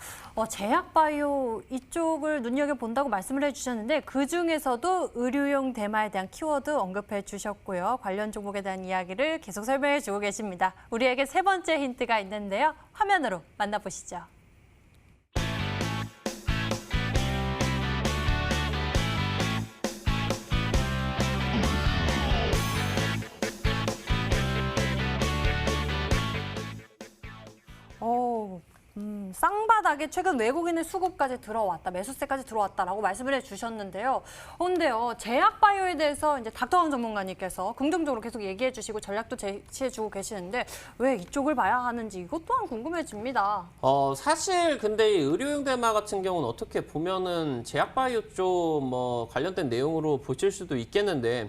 제약바이오 이쪽을 눈여겨본다고 말씀을 해주셨는데 그중에서도 의료용 대마에 대한 키워드 언급해 주셨고요. 관련 종목에 대한 이야기를 계속 설명해 주고 계십니다. 우리에게 세 번째 힌트가 있는데요. 화면으로 만나보시죠. 쌍바닥에 최근 외국인의 수급까지 들어왔다, 매수세까지 들어왔다라고 말씀을 해주셨는데요. 그런데요, 제약바이오에 대해서 이제 닥터왕 전문가님께서 긍정적으로 계속 얘기해 주시고 전략도 제시해 주고 계시는데 왜 이쪽을 봐야 하는지 이것 또한 궁금해집니다. 사실 근데 이 의료용 대마 같은 경우는 어떻게 보면은 제약바이오 쪽 뭐 관련된 내용으로 보실 수도 있겠는데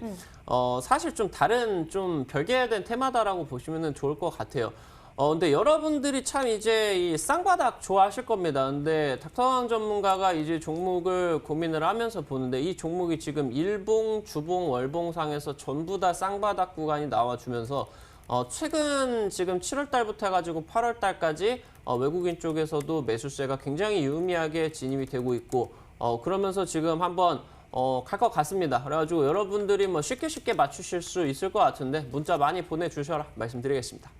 사실 좀 다른 좀 별개된 테마다라고 보시면 좋을 것 같아요. 근데 여러분들이 참 이제 이 쌍바닥 좋아하실 겁니다. 근데 닥터왕 전문가가 이제 종목을 고민을 하면서 보는데 이 종목이 지금 일봉, 주봉, 월봉상에서 전부 다 쌍바닥 구간이 나와주면서 최근 지금 7월 달부터 해가지고 8월 달까지 외국인 쪽에서도 매수세가 굉장히 유의미하게 진입이 되고 있고 그러면서 지금 한번 갈 것 같습니다. 그래가지고 여러분들이 뭐 쉽게 맞추실 수 있을 것 같은데 문자 많이 보내주셔라 말씀드리겠습니다.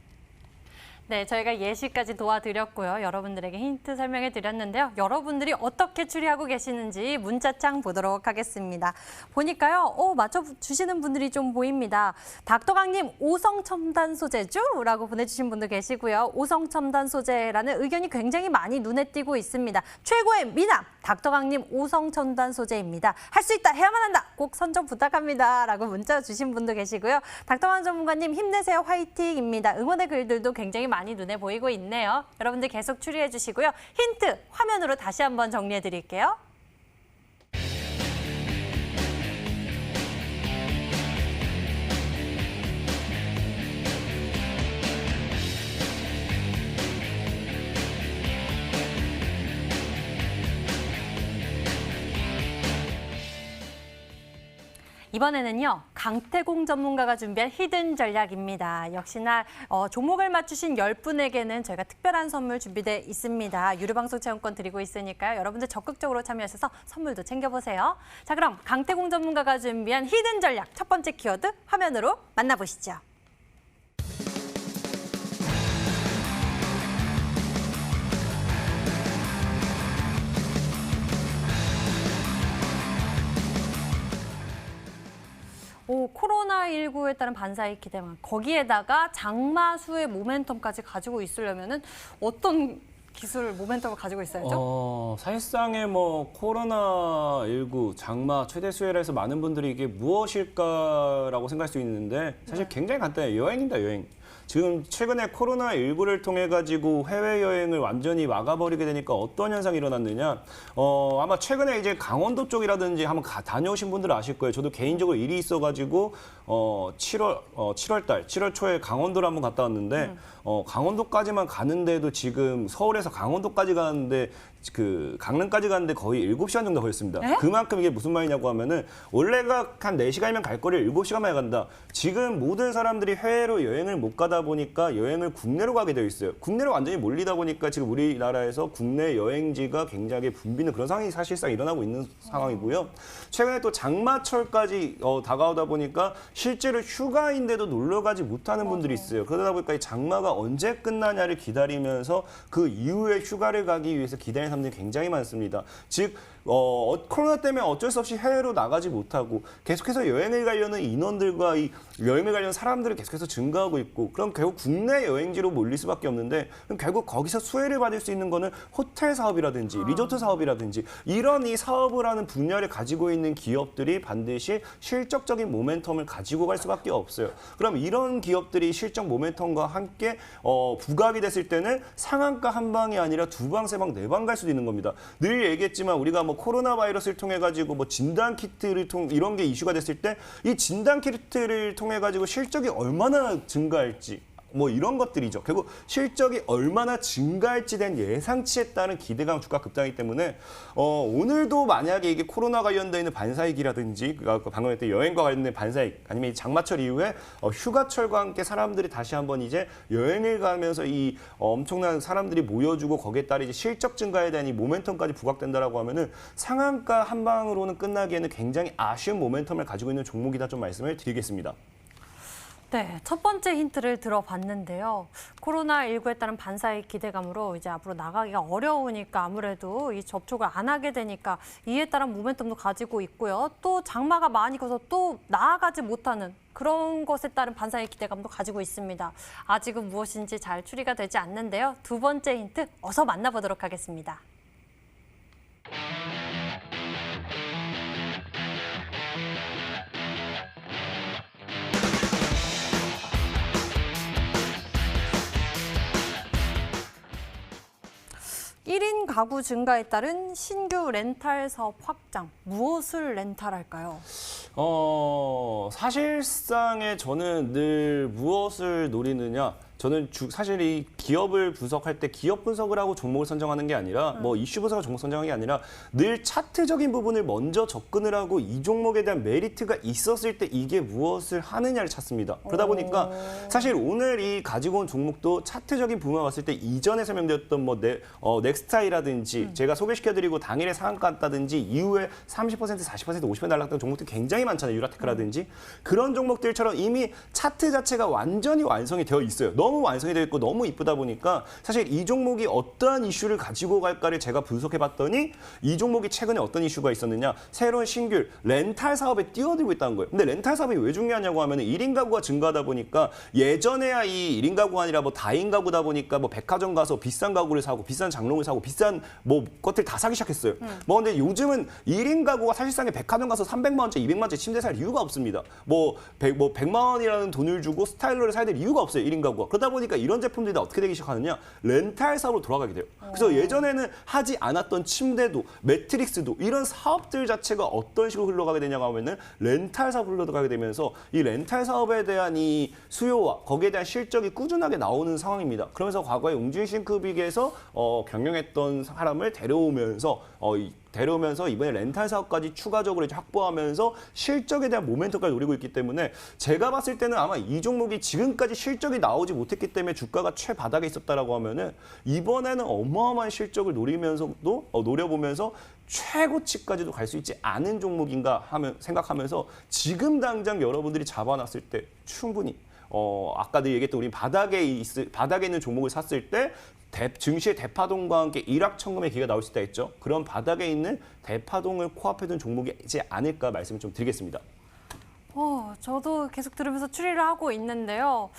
네, 저희가 예시까지 도와드렸고요. 여러분들에게 힌트 설명해 드렸는데요. 여러분들이 어떻게 추리하고 계시는지 문자창 보도록 하겠습니다. 보니까요, 맞춰주시는 분들이 좀 보입니다. 닥터강님, 오성첨단 소재죠? 라고 보내주신 분도 계시고요. 오성첨단 소재라는 의견이 굉장히 많이 눈에 띄고 있습니다. 최고의 미남, 닥터강님 오성첨단 소재입니다. 할 수 있다, 해야만 한다, 꼭 선정 부탁합니다. 라고 문자 주신 분도 계시고요. 닥터강 전문가님, 힘내세요, 화이팅입니다. 응원의 글들도 굉장히 많이 눈에 보이고 있네요. 여러분들 계속 추리해 주시고요. 힌트 화면으로 다시 한번 정리해 드릴게요. 이번에는요, 강태공 전문가가 준비한 히든 전략입니다. 역시나 종목을 맞추신 10분에게는 저희가 특별한 선물 준비돼 있습니다. 유료방송 체험권 드리고 있으니까요. 여러분들 적극적으로 참여하셔서 선물도 챙겨보세요. 자, 그럼 강태공 전문가가 준비한 히든 전략 첫 번째 키워드 화면으로 만나보시죠. 코로나19에 따른 반사의 기대만, 거기에다가 장마수의 모멘텀까지 가지고 있으려면은 어떤 기술 모멘텀을 가지고 있어야죠? 사실상의 뭐 코로나19 장마 최대 수혜라서 많은 분들이 이게 무엇일까라고 생각할 수 있는데 사실 굉장히 간단해요. 여행입니다, 여행. 지금 최근에 코로나19를 통해 가지고 해외여행을 완전히 막아버리게 되니까 어떤 현상이 일어났느냐. 아마 최근에 이제 강원도 쪽이라든지 한번 다녀오신 분들은 아실 거예요. 저도 개인적으로 일이 있어가지고 7월 초에 강원도를 한번 갔다 왔는데 강원도까지만 가는데도 지금 서울에서 강원도까지 가는데 그 강릉까지 가는데 거의 7시간 정도 걸렸습니다. 에? 그만큼 이게 무슨 말이냐고 하면은 원래가 한 4시간이면 갈 거리를 7시간 만에 간다. 지금 모든 사람들이 해외로 여행을 못 가다 보니까 여행을 국내로 가게 되어 있어요. 국내로 완전히 몰리다 보니까 지금 우리나라에서 국내 여행지가 굉장히 붐비는 그런 상황이 사실상 일어나고 있는 상황이고요. 최근에 또 장마철까지 다가오다 보니까 실제로 휴가인데도 놀러 가지 못하는 분들이 있어요. 그러다 보니까 이 장마가 언제 끝나냐를 기다리면서 그 이후에 휴가를 가기 위해서 기다리는 사람들이 굉장히 많습니다. 즉 코로나 때문에 어쩔 수 없이 해외로 나가지 못하고 계속해서 여행을 가려는 인원들과 이 여행을 가려는 사람들이 계속해서 증가하고 있고 그럼 결국 국내 여행지로 몰릴 수밖에 없는데 그럼 결국 거기서 수혜를 받을 수 있는 거는 호텔 사업이라든지 리조트 사업이라든지 이런 이 사업을 하는 분야를 가지고 있는 기업들이 반드시 실적적인 모멘텀을 가지고 갈 수밖에 없어요. 그럼 이런 기업들이 실적 모멘텀과 함께 부각이 됐을 때는 상한가 한 방이 아니라 두 방, 세 방, 네 방 갈 수도 있는 겁니다. 늘 얘기했지만 우리가 뭐 코로나 바이러스를 통해 가지고 뭐 진단 키트를 이런 게 이슈가 됐을 때 이 진단 키트를 통해 가지고 실적이 얼마나 증가할지 뭐 이런 것들이죠. 결국 실적이 얼마나 증가할지 된 예상치에 따른 기대감 주가 급등이기 때문에 오늘도 만약에 이게 코로나 관련돼 있는 반사이익이라든지 방금 했던 여행과 관련된 반사이익 아니면 이 장마철 이후에 휴가철과 함께 사람들이 다시 한번 이제 여행을 가면서 이 엄청난 사람들이 모여주고 거기에 따라 이제 실적 증가에 대한 이 모멘텀까지 부각된다라고 하면은 상한가 한 방으로는 끝나기에는 굉장히 아쉬운 모멘텀을 가지고 있는 종목이다 좀 말씀을 드리겠습니다. 네, 첫 번째 힌트를 들어봤는데요. 코로나19에 따른 반사의 기대감으로 이제 앞으로 나가기가 어려우니까 아무래도 이 접촉을 안 하게 되니까 이에 따른 모멘텀도 가지고 있고요. 또 장마가 많이 커서 또 나아가지 못하는 그런 것에 따른 반사의 기대감도 가지고 있습니다. 아직은 무엇인지 잘 추리가 되지 않는데요. 두 번째 힌트 어서 만나보도록 하겠습니다. 1인 가구 증가에 따른 신규 렌탈 사업 확장. 무엇을 렌탈할까요? 사실상에 저는 늘 무엇을 노리느냐. 저는 사실 이 기업을 분석할 때 기업 분석을 하고 종목을 선정하는 게 아니라 뭐 이슈 분석하고 종목 선정하는 게 아니라 늘 차트적인 부분을 먼저 접근을 하고 이 종목에 대한 메리트가 있었을 때 이게 무엇을 하느냐를 찾습니다. 그러다 보니까 사실 오늘 이 가지고 온 종목도 차트적인 부분을 봤을 때 이전에 설명드렸던 뭐 넥스타이라든지 제가 소개시켜드리고 당일에 상한가 갔다든지 이후에 30%, 40%, 50% 날랐던 종목들 굉장히 많잖아요. 유라테크라든지 그런 종목들처럼 이미 차트 자체가 완전히 완성이 되어 있어요. 너무 완성이 되어 있고 너무 이쁘다 보니까 사실 이 종목이 어떠한 이슈를 가지고 갈까를 제가 분석해봤더니 이 종목이 최근에 어떤 이슈가 있었느냐. 새로운 신규 렌탈 사업에 뛰어들고 있다는 거예요. 근데 렌탈 사업이 왜 중요하냐고 하면 1인 가구가 증가하다 보니까 예전에야 이 1인 가구가 아니라 뭐 다인 가구다 보니까 뭐 백화점 가서 비싼 가구를 사고 비싼 장롱을 사고 비싼 뭐 것들 다 사기 시작했어요. 뭐 근데 요즘은 1인 가구가 사실상에 백화점 가서 300만 원짜리, 200만 원짜리 침대 살 이유가 없습니다. 뭐 100만 원이라는 돈을 주고 스타일러를 사야 될 이유가 없어요. 1인 가구가. 그러다 보니까 이런 제품들이 다 어떻게 되기 시작하느냐. 렌탈 사업으로 돌아가게 돼요. 그래서 예전에는 하지 않았던 침대도 매트릭스도 이런 사업들 자체가 어떤 식으로 흘러가게 되냐고 하면은 렌탈 사업으로 흘러가게 되면서 이 렌탈 사업에 대한 이 수요와 거기에 대한 실적이 꾸준하게 나오는 상황입니다. 그러면서 과거에 웅진싱크빅에서 경영했던 사람을 데려오면서 이번에 렌탈 사업까지 추가적으로 이제 확보하면서 실적에 대한 모멘텀까지 노리고 있기 때문에 제가 봤을 때는 아마 이 종목이 지금까지 실적이 나오지 못했기 때문에 주가가 최바닥에 있었다라고 하면은 이번에는 어마어마한 실적을 노려보면서 최고치까지도 갈 수 있지 않은 종목인가 생각하면서 지금 당장 여러분들이 잡아놨을 때 충분히 아까도 얘기했던 우리 바닥에 있는 종목을 샀을 때 증시의 대파동과 함께 일확천금의 기회가 나올 수 있다 했죠. 그런 바닥에 있는 대파동을 코앞에 둔 종목이지 않을까 말씀을 좀 드리겠습니다. 저도 계속 들으면서 추리를 하고 있는데요.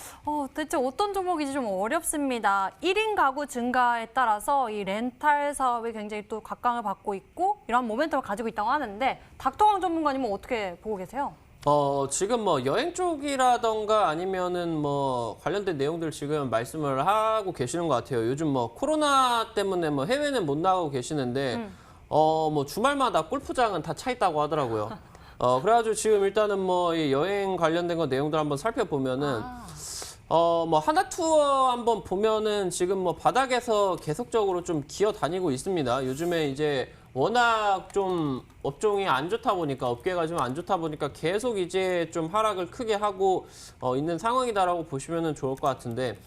대체 어떤 종목인지 좀 어렵습니다. 1인 가구 증가에 따라서 이 렌탈 사업이 굉장히 또 각광을 받고 있고 이런 모멘텀을 가지고 있다고 하는데 닥터강 전문가님은 어떻게 보고 계세요? 지금 뭐 여행 쪽이라던가 아니면은 뭐 관련된 내용들 지금 말씀을 하고 계시는 것 같아요. 요즘 뭐 코로나 때문에 뭐 해외는 못 나가고 계시는데, 뭐 주말마다 골프장은 다 차 있다고 하더라고요. 그래가지고 지금 일단은 뭐 이 여행 관련된 거 내용들 한번 살펴보면은, 뭐 하나 투어 한번 보면은 지금 뭐 바닥에서 계속적으로 좀 기어 다니고 있습니다. 요즘에 이제 워낙 좀 업종이 안 좋다 보니까 업계가 좀 안 좋다 보니까 계속 이제 좀 하락을 크게 하고 있는 상황이다라고 보시면은 좋을 것 같은데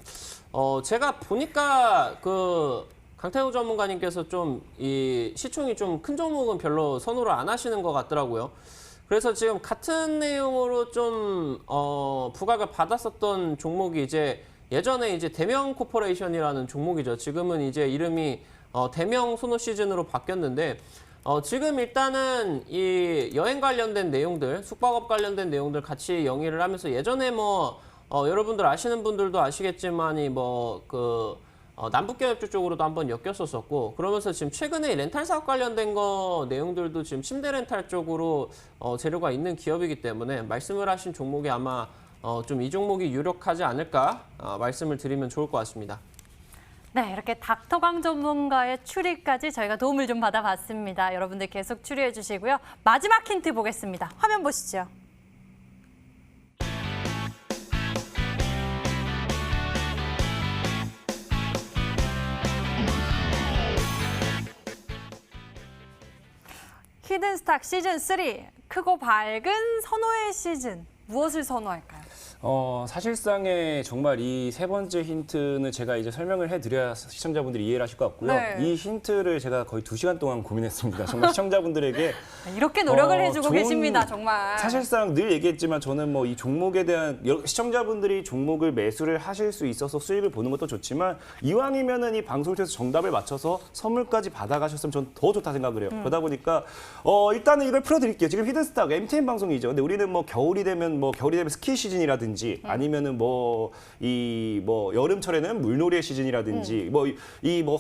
제가 보니까 그 강태우 전문가님께서 좀 이 시총이 좀 큰 종목은 별로 선호를 안 하시는 것 같더라고요. 그래서 지금 같은 내용으로 좀 부각을 받았었던 종목이 이제 예전에 이제 대명 코퍼레이션이라는 종목이죠. 지금은 이제 이름이 대명 소노 시즌으로 바뀌었는데 지금 일단은 이 여행 관련된 내용들, 숙박업 관련된 내용들 같이 영위를 하면서 예전에 뭐 여러분들 아시는 분들도 아시겠지만이 뭐 그 남북경협주 쪽으로도 한번 엮였었고 그러면서 지금 최근에 렌탈 사업 관련된 거 내용들도 지금 침대 렌탈 쪽으로 재료가 있는 기업이기 때문에 말씀을 하신 종목이 아마 좀 이 종목이 유력하지 않을까 말씀을 드리면 좋을 것 같습니다. 네, 이렇게 닥터강 전문가의 추리까지 저희가 도움을 좀 받아봤습니다. 여러분들 계속 추리해 주시고요. 마지막 힌트 보겠습니다. 화면 보시죠. 히든스탁 시즌 3, 크고 밝은 선호의 시즌. 무엇을 선호할까요? 사실상에 정말 이 세 번째 힌트는 제가 이제 설명을 해드려야 시청자분들이 이해를 하실 것 같고요. 네. 이 힌트를 제가 거의 2시간 동안 고민했습니다. 정말 시청자분들에게 이렇게 노력을 해주고 좋은, 계십니다, 정말. 사실상 늘 얘기했지만 저는 뭐 이 종목에 대한 시청자분들이 종목을 매수를 하실 수 있어서 수익을 보는 것도 좋지만 이왕이면은 이 방송을 통해서 정답을 맞춰서 선물까지 받아가셨으면 전 더 좋다 생각을 해요. 그러다 보니까 일단은 이걸 풀어드릴게요. 지금 히든스탁 MTN 방송이죠. 근데 우리는 뭐 겨울이 되면 스키 시즌이라든지 아니면은 여름철에는 물놀이의 시즌이라든지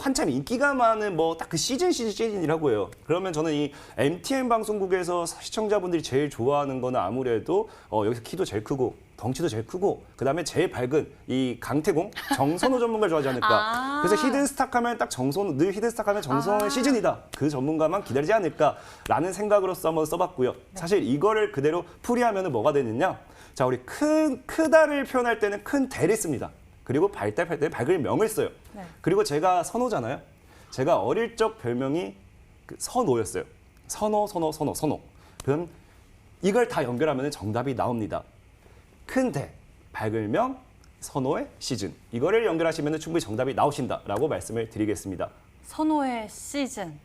한참 인기가 많은 딱 그 시즌이라고 해요. 그러면 저는 이 MTN 방송국에서 시청자분들이 제일 좋아하는 거는 아무래도 여기서 키도 제일 크고 덩치도 제일 크고 그다음에 제일 밝은 이 강태공 정선호 전문가를 좋아하지 않을까. 그래서 히든스탁하면 딱 늘 히든스탁하면 정선호의 시즌이다. 그 전문가만 기다리지 않을까라는 생각으로서 한번 써봤고요. 사실 이거를 그대로 풀이하면 뭐가 되느냐. 자, 우리 크다를 표현할 때는 큰 대를 씁니다. 그리고 발달할 때 발글명을 써요. 네. 그리고 제가 선호잖아요. 제가 어릴 적 별명이 그 선호였어요. 선호. 그럼 이걸 다 연결하면 정답이 나옵니다. 큰대, 발글명, 선호의 시즌. 이거를 연결하시면 충분히 정답이 나오신다라고 말씀을 드리겠습니다. 선호의 시즌.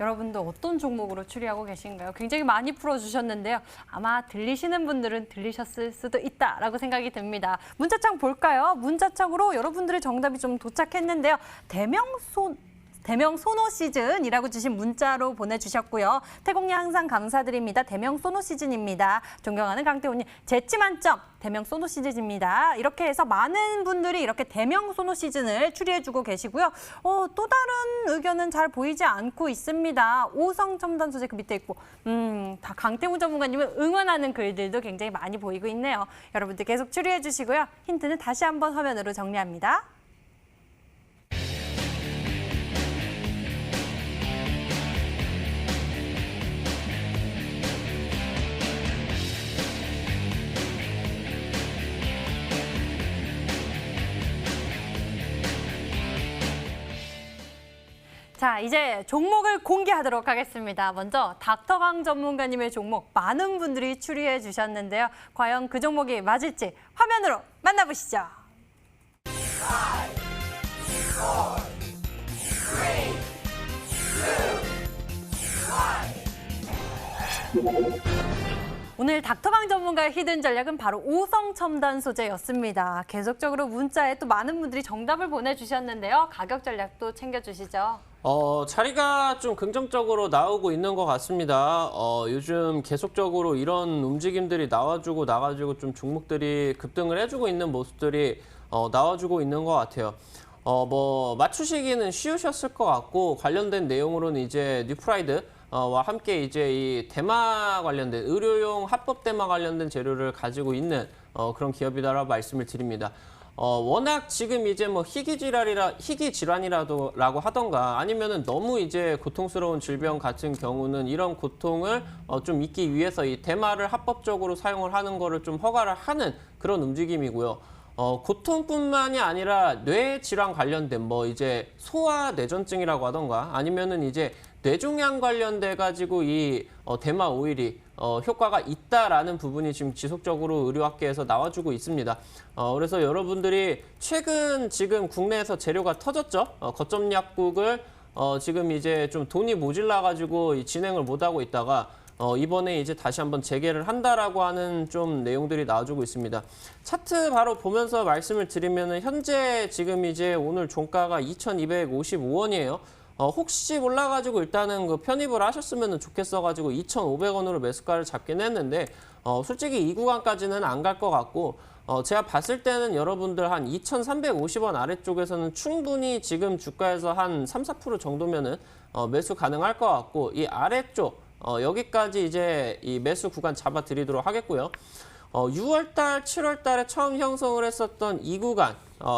여러분도 어떤 종목으로 추리하고 계신가요? 굉장히 많이 풀어주셨는데요. 아마 들리시는 분들은 들리셨을 수도 있다라고 생각이 듭니다. 문자창 볼까요? 문자창으로 여러분들의 정답이 좀 도착했는데요. 대명 소노 시즌이라고 주신 문자로 보내주셨고요. 태공님 항상 감사드립니다. 대명 소노 시즌입니다. 존경하는 강태훈님 재치 만점 대명 소노 시즌입니다. 이렇게 해서 많은 분들이 이렇게 대명 소노 시즌을 추리해주고 계시고요. 또 다른 의견은 잘 보이지 않고 있습니다. 오성 첨단 소재 그 밑에 있고 다 강태훈 전문가님을 응원하는 글들도 굉장히 많이 보이고 있네요. 여러분들 계속 추리해 주시고요. 힌트는 다시 한번 화면으로 정리합니다. 자, 이제 종목을 공개하도록 하겠습니다. 먼저 닥터강 전문가님의 종목 많은 분들이 추리해 주셨는데요. 과연 그 종목이 맞을지 화면으로 만나보시죠. 오늘 닥터강 전문가의 히든 전략은 바로 오성 첨단 소재였습니다. 계속적으로 문자에 또 많은 분들이 정답을 보내주셨는데요. 가격 전략도 챙겨주시죠. 자리가 좀 긍정적으로 나오고 있는 것 같습니다. 요즘 계속적으로 이런 움직임들이 나와주고 나가지고 좀 종목들이 급등을 해주고 있는 모습들이 나와주고 있는 것 같아요. 맞추시기는 쉬우셨을 것 같고 관련된 내용으로는 이제 뉴프라이드 와 함께 이제 이 대마 관련된 의료용 합법 대마 관련된 재료를 가지고 있는 그런 기업이다라고 말씀을 드립니다. 워낙 지금 이제 희귀 질환이라고 하던가 아니면은 너무 이제 고통스러운 질병 같은 경우는 이런 고통을 좀 잊기 위해서 이 대마를 합법적으로 사용을 하는 거를 좀 허가를 하는 그런 움직임이고요. 고통뿐만이 아니라 뇌 질환 관련된 이제 소아 뇌전증이라고 하던가 아니면은 이제 뇌종양 관련돼 가지고 이 대마 오일이 효과가 있다라는 부분이 지금 지속적으로 의료학계에서 나와주고 있습니다. 그래서 여러분들이 최근 지금 국내에서 재료가 터졌죠. 거점 약국을 지금 이제 좀 돈이 모질라 가지고 진행을 못 하고 있다가 이번에 이제 다시 한번 재개를 한다라고 하는 좀 내용들이 나와주고 있습니다. 차트 바로 보면서 말씀을 드리면은 현재 지금 이제 오늘 종가가 2,255원이에요. 혹시 몰라가지고 일단은 그 편입을 하셨으면 좋겠어가지고 2,500원으로 매수가를 잡긴 했는데 솔직히 이 구간까지는 안 갈 것 같고 제가 봤을 때는 여러분들 한 2,350원 아래쪽에서는 충분히 지금 주가에서 한 3, 4% 정도면은 매수 가능할 것 같고 이 아래쪽 여기까지 이제 이 매수 구간 잡아드리도록 하겠고요. 6월달, 7월달에 처음 형성을 했었던 이 구간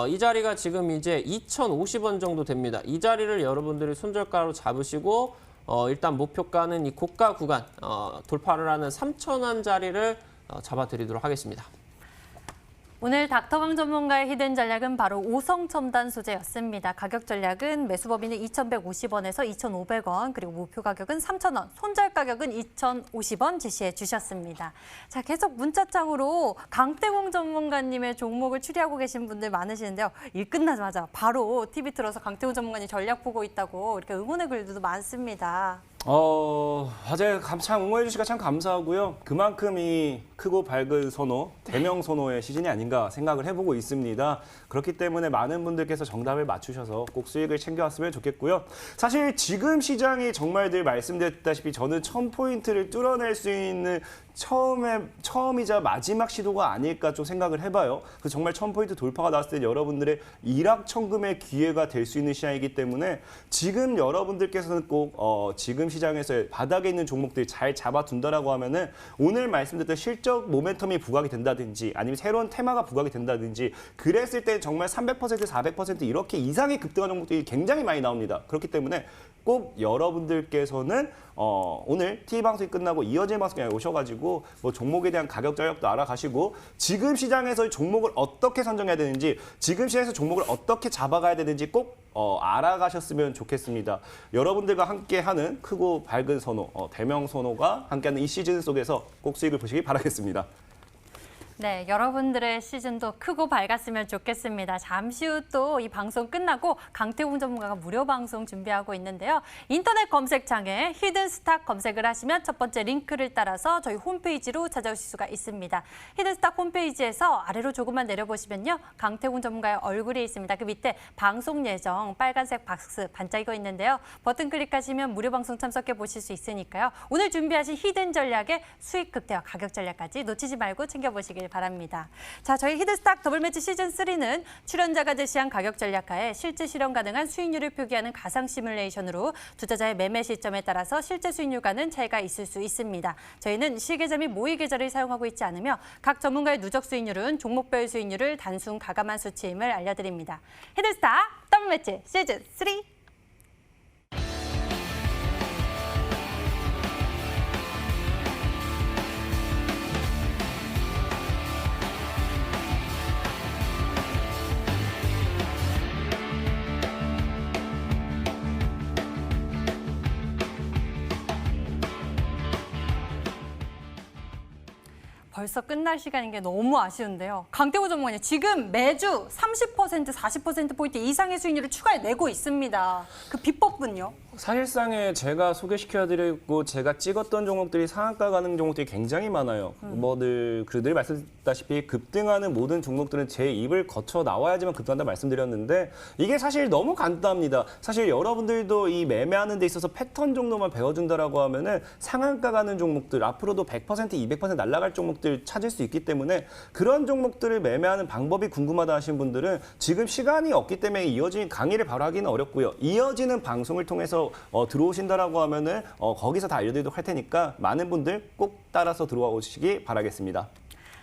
이 자리가 지금 이제 2,050원 정도 됩니다. 이 자리를 여러분들이 손절가로 잡으시고 일단 목표가는 이 고가 구간 돌파를 하는 3,000원 자리를 잡아드리도록 하겠습니다. 오늘 닥터강 전문가의 히든 전략은 바로 오성 첨단 소재였습니다. 가격 전략은 매수 범위는 2,150원에서 2,500원, 그리고 목표 가격은 3,000원, 손절 가격은 2,050원 제시해 주셨습니다. 자, 계속 문자창으로 강태공 전문가님의 종목을 추리하고 계신 분들 많으시는데요. 일 끝나자마자 바로 TV 틀어서 강태공 전문가님 전략 보고 있다고 이렇게 응원의 글들도 많습니다. 맞아요. 참 응원해 주시니까 참 감사하고요. 그만큼 이 크고 밝은 선호, 대명 선호의 시즌이 아닌가 생각을 해보고 있습니다. 그렇기 때문에 많은 분들께서 정답을 맞추셔서 꼭 수익을 챙겨왔으면 좋겠고요. 사실 지금 시장이 정말 늘 말씀드렸다시피 저는 1,000포인트를 뚫어낼 수 있는 처음이자 마지막 시도가 아닐까 좀 생각을 해봐요. 그래서 정말 1,000포인트 돌파가 나왔을 때 여러분들의 일확천금의 기회가 될 수 있는 시장이기 때문에 지금 여러분들께서는 꼭 지금 시장에서 바닥에 있는 종목들 잘 잡아둔다라고 하면은 오늘 말씀드렸던 실적 모멘텀이 부각이 된다든지 아니면 새로운 테마가 부각이 된다든지 그랬을 때 정말 300%, 400% 이렇게 이상의 급등한 종목들이 굉장히 많이 나옵니다. 그렇기 때문에 꼭 여러분들께서는 오늘 TV 방송이 끝나고 이어진 방송에 오셔가지고 뭐 종목에 대한 가격 전략도 알아가시고 지금 시장에서 종목을 어떻게 선정해야 되는지 지금 시장에서 종목을 어떻게 잡아가야 되는지 꼭 알아가셨으면 좋겠습니다. 여러분들과 함께하는 크고 밝은 선호, 대명 선호가 함께하는 이 시즌 속에서 꼭 수익을 보시기 바라겠습니다. 네, 여러분들의 시즌도 크고 밝았으면 좋겠습니다. 잠시 후 또 이 방송 끝나고 강태공 전문가가 무료 방송 준비하고 있는데요. 인터넷 검색창에 히든스탁 검색을 하시면 첫 번째 링크를 따라서 저희 홈페이지로 찾아오실 수가 있습니다. 히든스탁 홈페이지에서 아래로 조금만 내려보시면요. 강태공 전문가의 얼굴이 있습니다. 그 밑에 방송 예정 빨간색 박스 반짝이고 있는데요. 버튼 클릭하시면 무료 방송 참석해 보실 수 있으니까요. 오늘 준비하신 히든 전략의 수익 극대화 가격 전략까지 놓치지 말고 챙겨보시길 바랍니다. 자, 저희 히든스탁 더블매치 시즌3는 출연자가 제시한 가격 전략하에 실제 실현 가능한 수익률을 표기하는 가상 시뮬레이션으로 투자자의 매매 시점에 따라서 실제 수익률과는 차이가 있을 수 있습니다. 저희는 실계좌 및 모의 계좌를 사용하고 있지 않으며 각 전문가의 누적 수익률은 종목별 수익률을 단순 가감한 수치임을 알려드립니다. 히든스탁 더블매치 시즌3. 벌써 끝날 시간인 게 너무 아쉬운데요. 강태구 전문가님, 지금 매주 30%, 40%포인트 이상의 수익률을 추가해 내고 있습니다. 그 비법은요? 사실상에 제가 소개시켜드리고 제가 찍었던 종목들이 상한가 가는 종목들이 굉장히 많아요. 늘 말씀드렸다시피 급등하는 모든 종목들은 제 입을 거쳐 나와야지만 급등한다 말씀드렸는데 이게 사실 너무 간단합니다. 사실 여러분들도 이 매매하는 데 있어서 패턴 정도만 배워준다라고 하면은 상한가 가는 종목들 앞으로도 100%, 200% 날아갈 종목들 찾을 수 있기 때문에 그런 종목들을 매매하는 방법이 궁금하다 하신 분들은 지금 시간이 없기 때문에 이어진 강의를 바로 하기는 어렵고요. 이어지는 방송을 통해서 들어오신다라고 하면은 거기서 다 알려드리도록 할 테니까 많은 분들 꼭 따라서 들어와 오시기 바라겠습니다.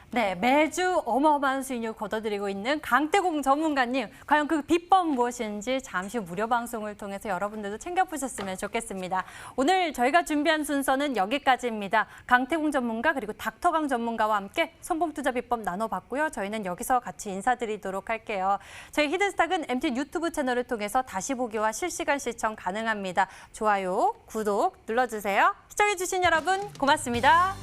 네, 매주 어마어마한 수익률 거둬들이고 있는 강태공 전문가님, 과연 그 비법 무엇인지 잠시 후 무료 방송을 통해서 여러분들도 챙겨보셨으면 좋겠습니다. 오늘 저희가 준비한 순서는 여기까지입니다. 강태공 전문가 그리고 닥터강 전문가와 함께 성공 투자 비법 나눠봤고요. 저희는 여기서 같이 인사드리도록 할게요. 저희 히든스탁은 MT 유튜브 채널을 통해서 다시 보기와 실시간 시청 가능합니다. 좋아요, 구독 눌러주세요. 시청해주신 여러분 고맙습니다.